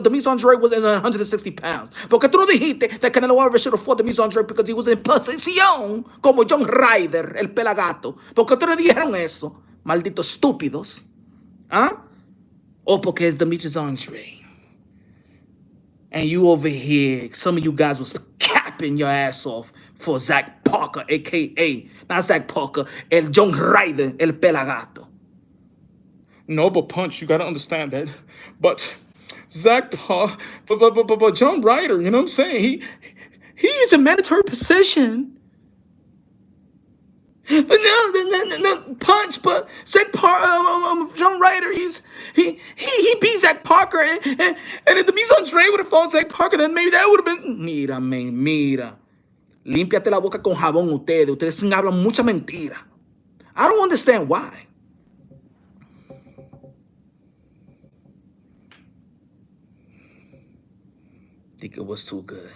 Demetrius Andrade was in 160 pounds. Porque tú no dijiste that Canelo Álvarez should have fought Demetrius Andrade because he was in posición como John Ryder, el pelagato. Porque tú no dijeron eso, malditos estúpidos. ¿Ah? O porque es Demetrius Andrade. And you over here, some of you guys was capping your ass off for Zach Parker, a.k.a. not Zach Parker, el John Ryder, el pelagato. No, but Punch, you got to understand that. But Zach Parker, but John Ryder, you know what I'm saying? He is a mandatory position. But no, Punch, but Zach Parker, John Ryder, he beat Zach Parker, and if the Demetrius Andrade would have fought Zach Parker, then maybe that would have been. Mira, man, mira. Límpiate la boca con jabón ustedes. Ustedes hablan mucha mentira. I don't understand why. Think it was too good.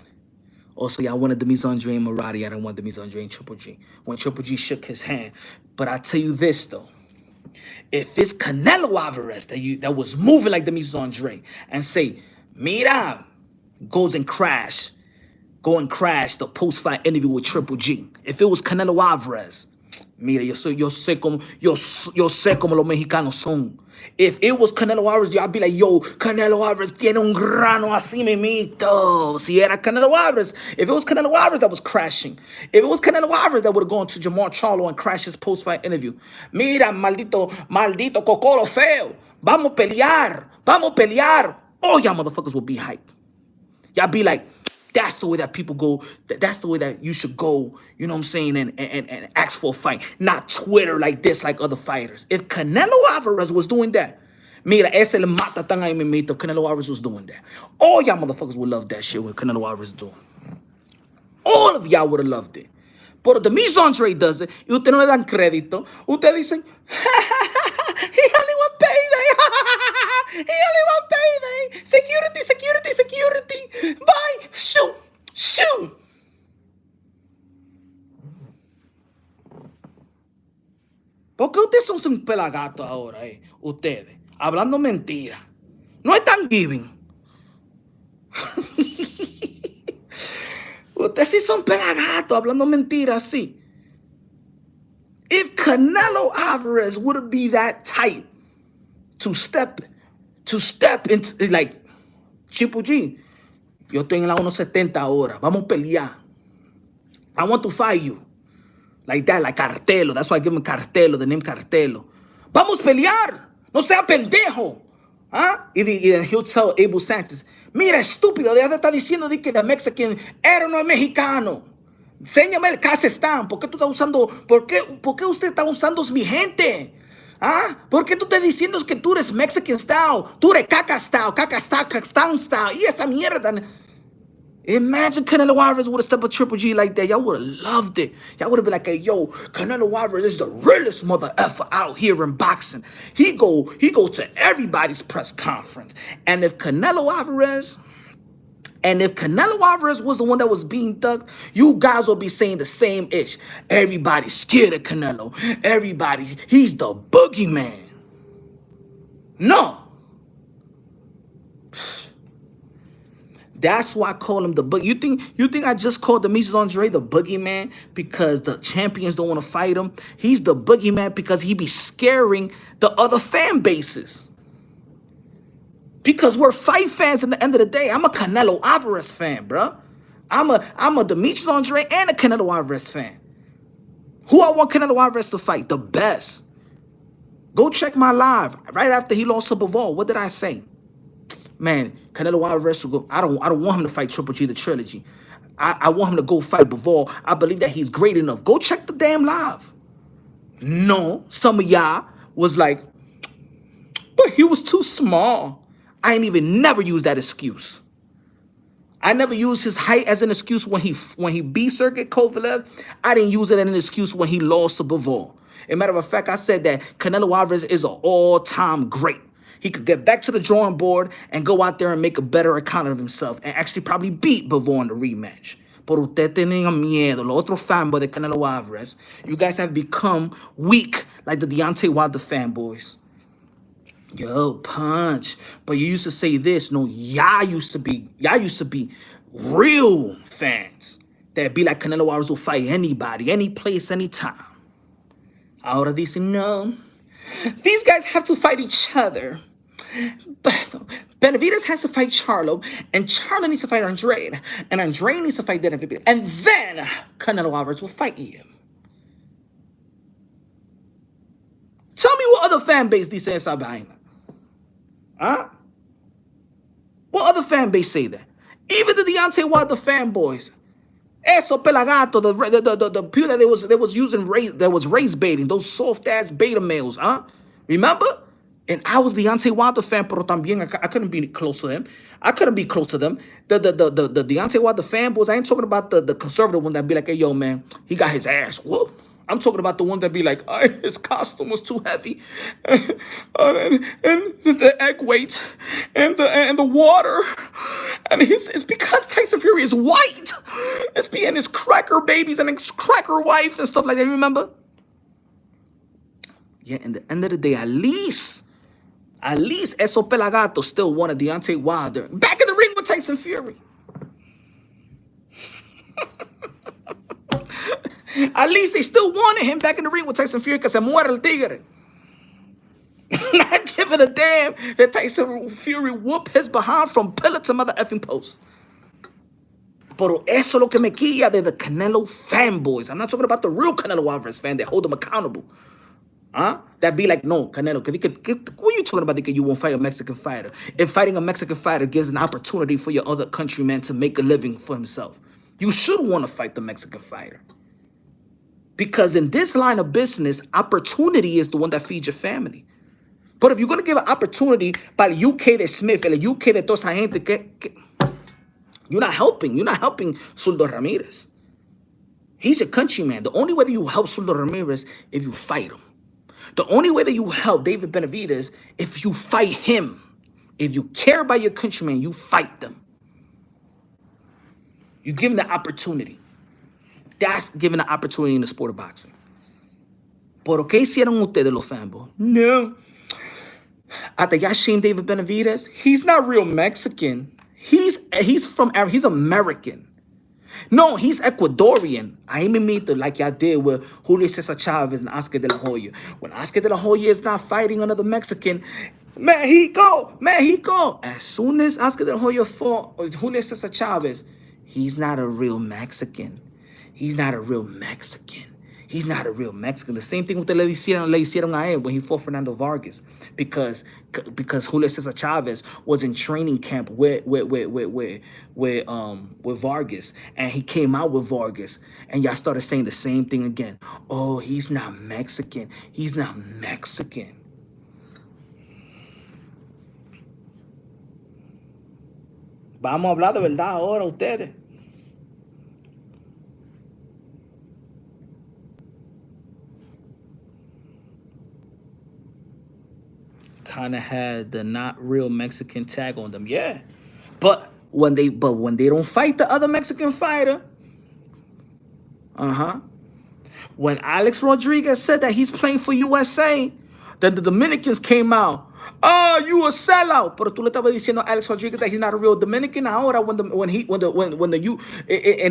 Also, y'all wanted Demetrius Andrade and Murata. I didn't want Demetrius Andrade and Triple G. When Triple G shook his hand. But I tell you this, though. If it's Canelo Alvarez that was moving like Demetrius Andrade and say, mira, goes and crash. Go and crash the post-fight interview with Triple G. If it was Canelo Alvarez, mira, yo sé como los mexicanos son. If it was Canelo Alvarez, I'd be like, yo, Canelo Alvarez tiene un grano así mimito. Si era Canelo Alvarez. If it was Canelo Alvarez that was crashing. If it was Canelo Alvarez that would have gone to Jamar Charlo and crashed his post-fight interview. Mira, maldito cocolo feo. Vamos pelear. Oh, y'all motherfuckers will be hyped. Y'all be like, that's the way that people go. That's the way that you should go. You know what I'm saying? And ask for a fight. Not Twitter like this, like other fighters. If Canelo Alvarez was doing that, mira, ese le mata tan ahí mimito. If Canelo Alvarez was doing that, all y'all motherfuckers would love that shit. What Canelo Alvarez doing? All of y'all would have loved it. But the Demetrius Andrade does it. Y usted no le dan crédito. Usted dicen, he only want payday. He only want payday. Security. Bye. Shoot. ¿Por qué ustedes son un pelagato ahora, ustedes? Hablando mentira. No están giving. Ustedes sí son pelagatos, hablando mentira así. If Canelo Alvarez would be that tight to step into, like, Triple G, yo estoy en la 170 ahora, vamos a pelear. I want to fight you. Like that, like Cartelo. That's why I give him Cartelo, the name Cartelo. Vamos a pelear. No sea pendejo. ¿Ah? Y he'll tell Abel Sanchez, mira, estúpido, ya te está diciendo que the Mexican era no es mexicano. Enséñame el Kazajstán. ¿Por qué tú estás usando? ¿Por qué usted está usando mi gente? ¿Ah? ¿Por qué tú estás diciendo que tú eres Mexican style? Tú eres caca style. Y esa mierda. Imagine Canelo Alvarez would have stepped a Triple G like that. Y'all would have loved it. Y'all would have been like, hey, yo, Canelo Alvarez is the realest mother effer out here in boxing. He go to everybody's press conference. And if Canelo Alvarez was the one that was being dug, you guys will be saying the same ish. Everybody's scared of Canelo. He's the boogeyman. No. That's why I call him the boogey. You think I just called Demetrius Andrade the boogeyman because the champions don't want to fight him? He's the boogeyman because he be scaring the other fan bases. Because we're fight fans at the end of the day. I'm a Canelo Alvarez fan, bro. I'm a Demetrius Andrade and a Canelo Alvarez fan. Who I want Canelo Alvarez to fight? The best. Go check my live right after he lost to Bivol. What did I say? Man, Canelo Alvarez will go. I don't want him to fight Triple G, the trilogy. I want him to go fight Bivol. I believe that he's great enough. Go check the damn live. No, some of y'all was like, but he was too small. I ain't even never used that excuse. I never used his height as an excuse when he beat Sergey Kovalev. I didn't use it as an excuse when he lost to Bivol. As a matter of fact, I said that Canelo Alvarez is an all-time great. He could get back to the drawing board and go out there and make a better account of himself and actually probably beat Bivol in the rematch. Pero usted tenía miedo, los otros fanboys de Canelo Alvarez. You guys have become weak like the Deontay Wilder fanboys. Yo, punch. But you used to say this. No, y'all used to be real fans that be like Canelo Alvarez will fight anybody, any place, anytime. Ahora dicen, no. These guys have to fight each other. But Benavidez has to fight Charlo, and Charlo needs to fight Andrade, and Andrade needs to fight Benavidez, and then Canelo Alvarez will fight you. Tell me what other fan base dice esa vaina. Huh? What other fan base say that? Even the Deontay Wilder fanboys. Eso pelagato, the people that they was using that was race baiting, those soft ass beta males, huh? Remember? And I was Deontay Wilder fan, pero también I couldn't be close to them. I couldn't be close to them. The Deontay Wilder fanboys, I ain't talking about the conservative one that be like, hey, yo, man, he got his ass whooped. I'm talking about the one that be like, oh, his costume was too heavy, and the egg weight, and the water, and it's because Tyson Fury is white. It's being his cracker babies and his cracker wife and stuff like that. You remember? Yeah. In the end of the day, at least Eso Pelagato still wanted Deontay Wilder back in the ring with Tyson Fury. At least they still wanted him back in the ring with Tyson Fury because se muere el tigre. Not giving a damn that Tyson Fury whooped his behind from pillar to mother effing post. Pero eso es lo que me quilla de the Canelo fanboys. I'm not talking about the real Canelo Alvarez fan that hold him accountable. Huh? That be like, no, Canelo, what are you talking about that you won't fight a Mexican fighter? If fighting a Mexican fighter gives an opportunity for your other countryman to make a living for himself, you should want to fight the Mexican fighter. Because in this line of business, opportunity is the one that feeds your family. But if you're going to give an opportunity para el UK de Smith, el UK de toda esa gente, you're not helping. You're not helping Suldo Ramirez. He's a countryman. The only way that you help Suldo Ramirez if you fight him. The only way that you help David Benavidez if you fight him. If you care about your countryman, you fight them. You give them the opportunity. That's giving an opportunity in the sport of boxing. ¿Por qué hicieron ustedes los fanboys? No. Hasta ya shame David Benavidez. He's not real Mexican. He's American. No, he's Ecuadorian. I ain't mean to like y'all did with Julio Cesar Chavez and Oscar De La Hoya. When Oscar De La Hoya is not fighting another Mexican, Mexico. As soon as Oscar De La Hoya fought Julio Cesar Chavez, he's not a real Mexican. He's not a real Mexican. He's not a real Mexican. The same thing with the le hicieron a él when he fought Fernando Vargas, because Julio Cesar Chavez was in training camp with Vargas, and he came out with Vargas, and y'all started saying the same thing again. Oh, he's not Mexican. He's not Mexican. Vamos a hablar de verdad ahora ustedes. Kind of had the not real Mexican tag on them, yeah. But when they don't fight the other Mexican fighter, when Alex Rodriguez said that he's playing for USA, then the Dominicans came out. Oh, you a sellout. Pero tú le estabas diciendo a Alex Rodriguez that he's not a real Dominican. Ahora and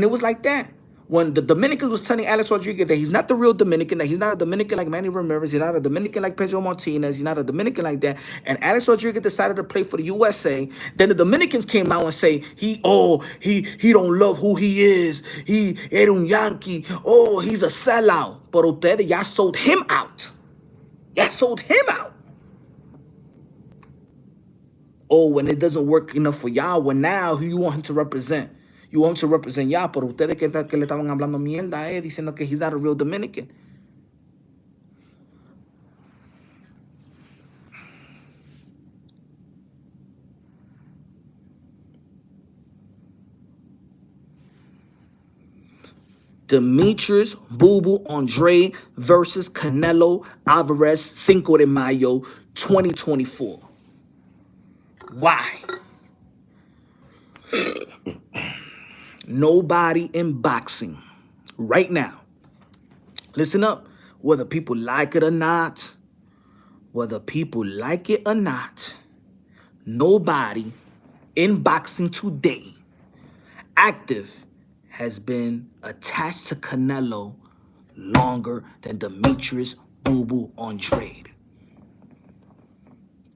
it was like that. when the Dominicans was telling Alex Rodriguez that he's not the real Dominican, that he's not a Dominican like Manny Ramirez, he's not a Dominican like Pedro Martinez, he's not a Dominican like that, and Alex Rodriguez decided to play for the USA, then the Dominicans came out and say he don't love who he is, he era un Yankee, oh, he's a sellout. But ustedes ya sold him out. Ya sold him out. Oh, when it doesn't work enough for y'all, when now who you want him to represent? You want him to represent y'all, pero ustedes que le estaban hablando mierda, diciendo que he's not a real Dominican. Demetrius Boo Boo Andrade versus Canelo Alvarez, 5 de Mayo, 2024. Why? Nobody in boxing right now, listen up, whether people like it or not, nobody in boxing today active has been attached to Canelo longer than Demetrius Boo Boo Andrade.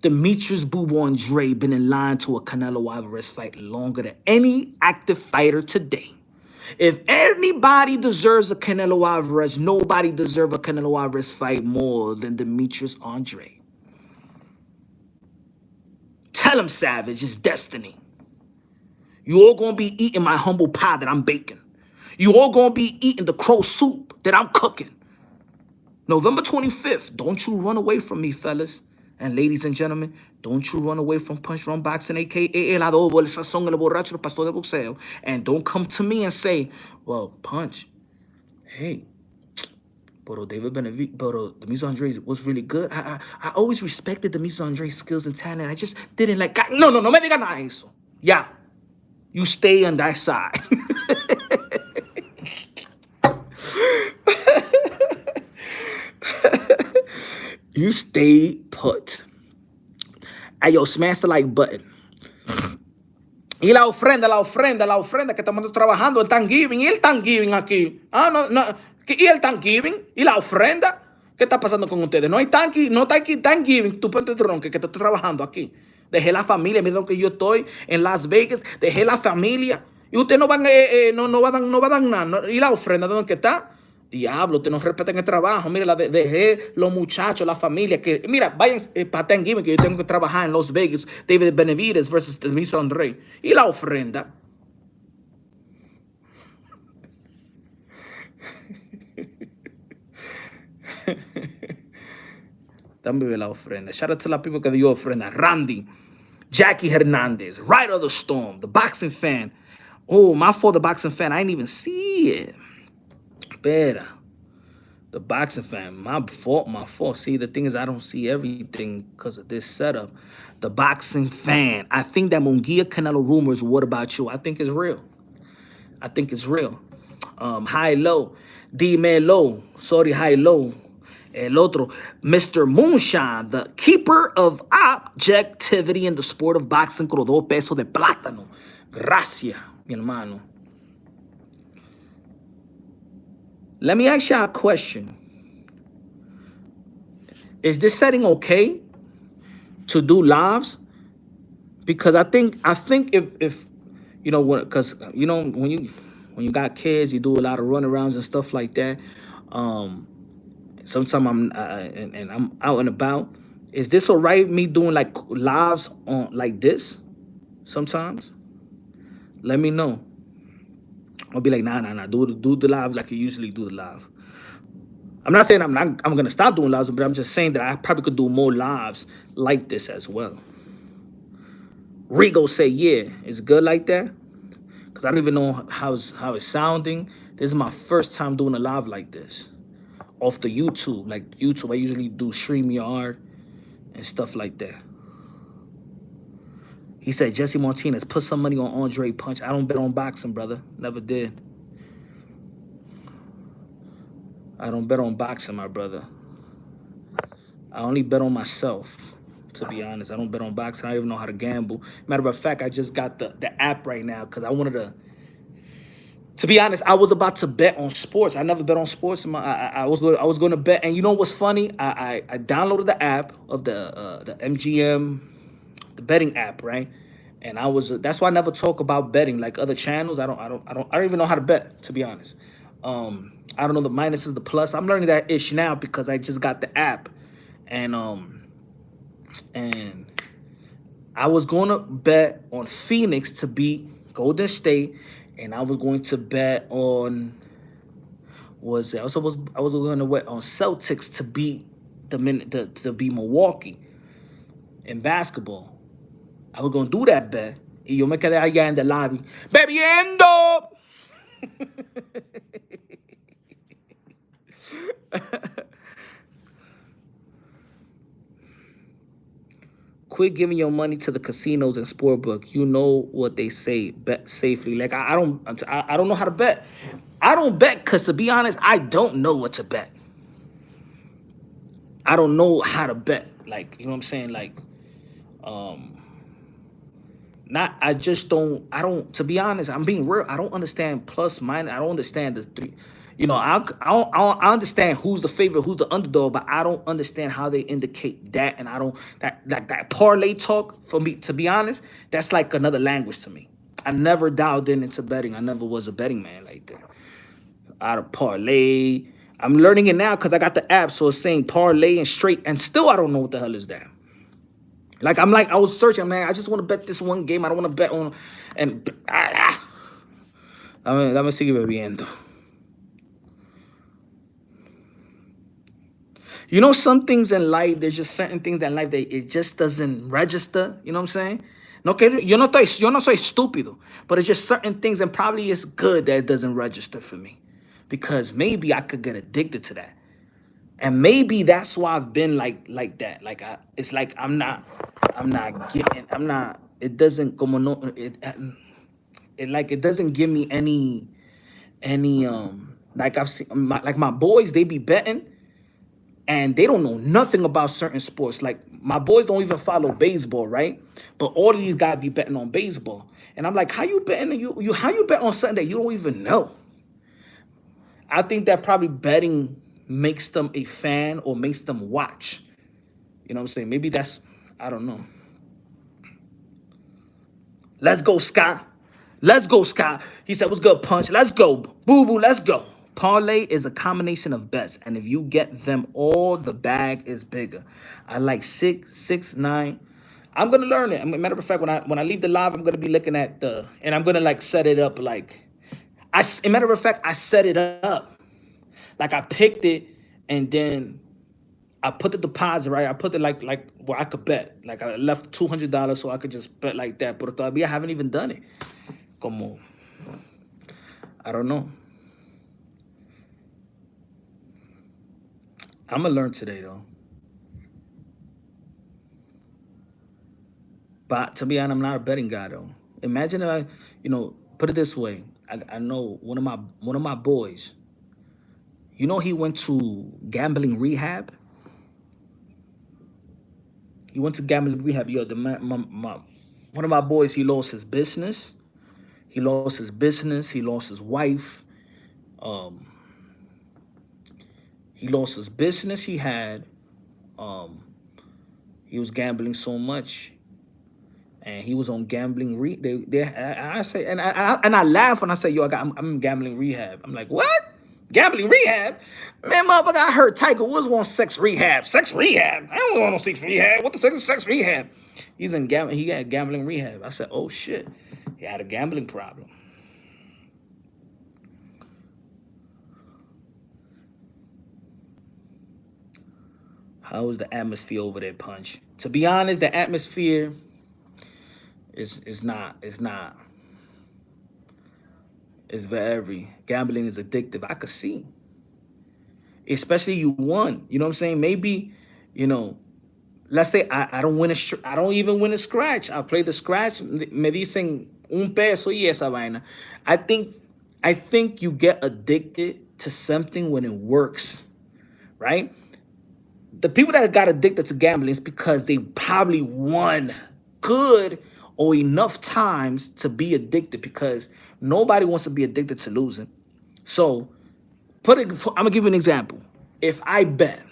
Demetrius Boo Boo Andrade been in line to a Canelo Alvarez fight longer than any active fighter today. If anybody deserves a Canelo Alvarez, nobody deserves a Canelo Alvarez fight more than Demetrius Andrade. Tell him, Savage, it's destiny. You all gonna be eating my humble pie that I'm baking. You all gonna be eating the crow soup that I'm cooking. November 25th, don't you run away from me, fellas. And ladies and gentlemen, don't you run away from Punch Run Boxing, a.k.a. El Adobo, El Sazón, El Borracho, El Pastor de Boxeo. And don't come to me and say, well, Punch, hey, but Demetrius Andrade was really good. I always respected Demetrius Andrade's skills and talent. I just didn't like... No me diga nada de eso. Yeah, you stay on that side. You stay put. Hey, yo, smash the like button. Y la ofrenda que estamos trabajando en Thanksgiving. Y el Thanksgiving aquí. Y el Thanksgiving. Y la ofrenda. ¿Qué está pasando con ustedes? No hay Thanksgiving. Tú ponte tronque que te estoy trabajando aquí. Dejé la familia. Miren que yo estoy en Las Vegas. Dejé la familia. Y ustedes no van a dar nada. ¿Y la ofrenda dónde está? Diablo, te nos respetan el trabajo. Mira, dejé los muchachos, la familia. Que, mira, vayan para Thanksgiving, que yo tengo que trabajar en Las Vegas. David Benavidez versus Demetrius Andrade. Y la ofrenda. Dame ver la ofrenda. Shout out to la people que dio ofrenda. Randy, Jackie Hernandez, Rider of the Storm, the boxing fan. Oh, my fault, the boxing fan. I didn't even see it. Better. The boxing fan, my fault. See, the thing is, I don't see everything because of this setup. The boxing fan. I think that Munguia Canelo rumors, what about you? I think it's real. High low. Dime low. Sorry, high low. El otro, Mr. Moonshine, the keeper of objectivity in the sport of boxing, con los 2 pesos de plátano. Gracias, mi hermano. Let me ask y'all a question. Is this setting okay to do lives? Because I think if you know, because you know, when you got kids, you do a lot of runarounds and stuff like that. Sometimes I'm out and about. Is this all right? Me doing like lives on like this sometimes? Let me know. I'll be like, nah. Do the live like you usually do the live. I'm not saying I'm gonna stop doing lives, but I'm just saying that I probably could do more lives like this as well. Rigo say, yeah, it's good like that. Cause I don't even know how it's sounding. This is my first time doing a live like this. Off the YouTube. Like YouTube, I usually do StreamYard and stuff like that. He said, Jesse Martinez, put some money on Andre Punch. I don't bet on boxing, brother. Never did. I don't bet on boxing, my brother. I only bet on myself, to be honest. I don't bet on boxing. I don't even know how to gamble. Matter of fact, I just got the app right now because I wanted to To be honest, I was about to bet on sports. I never bet on sports. I was going to bet, and you know what's funny? I downloaded the app of the MGM, the betting app, right? And that's why I never talk about betting like other channels. I don't even know how to bet, to be honest. I don't know the minuses, the plus. I'm learning that ish now because I just got the app, and and I was going to bet on Phoenix to beat Golden State, and I was going to bet on was it? I was going to bet on Celtics to beat to beat Milwaukee in basketball. I was going to do that bet. Y yo me quedé allá en the lobby bebiendo. Quit giving your money to the casinos and sportbook. You know what they say. Bet safely. Like I don't know how to bet. I don't bet because to be honest, I don't know what to bet. I don't know how to bet. Like you know what I'm saying. Like not. I just don't. I don't. To be honest, I'm being real. I don't understand plus minus. I don't understand the three. You know, I understand who's the favorite, who's the underdog, but I don't understand how they indicate that, and I don't that parlay talk for me. To be honest, that's like another language to me. I never dialed in into betting. I never was a betting man like that. Out of parlay, I'm learning it now because I got the app, so it's saying parlay and straight, and still I don't know what the hell is that. Like I was searching, man. I just want to bet this one game. I don't want to bet on, and dame seguir bebiendo. You know, some things in life, there's just certain things in life that it just doesn't register. You know what I'm saying? No, que yo no soy estúpido, but it's just certain things, and probably it's good that it doesn't register for me, because maybe I could get addicted to that, and maybe that's why I've been like that. It's like I'm not getting, I'm not. It doesn't como no, it like it doesn't give me any like I've seen like my boys, they be betting and they don't know nothing about certain sports. Like my boys don't even follow baseball, right? But all of these guys be betting on baseball, and I'm like, how you betting? You how you bet on something that you don't even know? I think that probably betting makes them a fan or makes them watch. You know what I'm saying? Maybe that's I don't know. Let's go, Scott. Let's go, Scott. He said, what's good, Punch? Let's go. Boo boo, let's go. Parlay is a combination of bets, and if you get them all, the bag is bigger. I like 6, 6, 9. I'm gonna learn it. Matter of fact, when I leave the live, I'm gonna be looking at and I'm gonna like set it up like matter of fact, I set it up like I picked it, and then I put the deposit right. I put it like where I could bet. Like I left $200 so I could just bet like that. But todavía I haven't even done it. Como I don't know. I'm gonna learn today though. But to be honest, I'm not a betting guy though. Imagine if put it this way. I know one of my boys. You know he went to gambling rehab. He went to gambling rehab. Yo, one of my boys, he lost his business. He lost his business. He lost his wife. Um, he lost his business he had. Um, he was gambling so much, and he was on gambling I say, and I laugh when I say, yo, I'm in gambling rehab. I'm like, what? Gambling rehab? Man, motherfucker, I heard Tiger Woods wants sex rehab. Sex rehab? I don't want no sex rehab. What the fuck is sex rehab? He's in gambling. He had gambling rehab. I said, oh shit, he had a gambling problem. How is the atmosphere over there, Punch? To be honest, the atmosphere is not. It's not. It's very gambling is addictive. I could see, especially you won. You know what I'm saying? Maybe, you know, let's say I don't win I don't even win a scratch. I play the scratch. Me dicen un peso y esa vaina. I think I think you get addicted to something when it works, right? The people that got addicted to gambling is because they probably won good or enough times to be addicted, because nobody wants to be addicted to losing. So I'm gonna give you an example. If I bet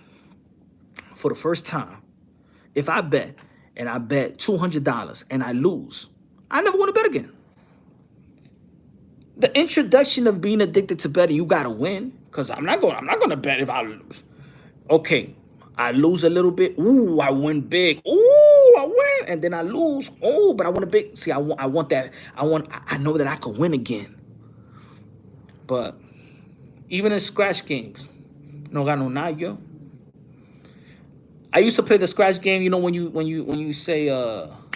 for the first time, if I bet and I bet $200 and I lose, I never want to bet again. The introduction of being addicted to betting, you gotta win. Cause I'm not gonna bet if I lose. Okay, I lose a little bit. Ooh, I win big. Ooh, I win, and then I lose. Oh, but I want a big. See, I want that. I know that I could win again. But even in scratch games, no gano nada, yo. I used to play the scratch game. You know when you say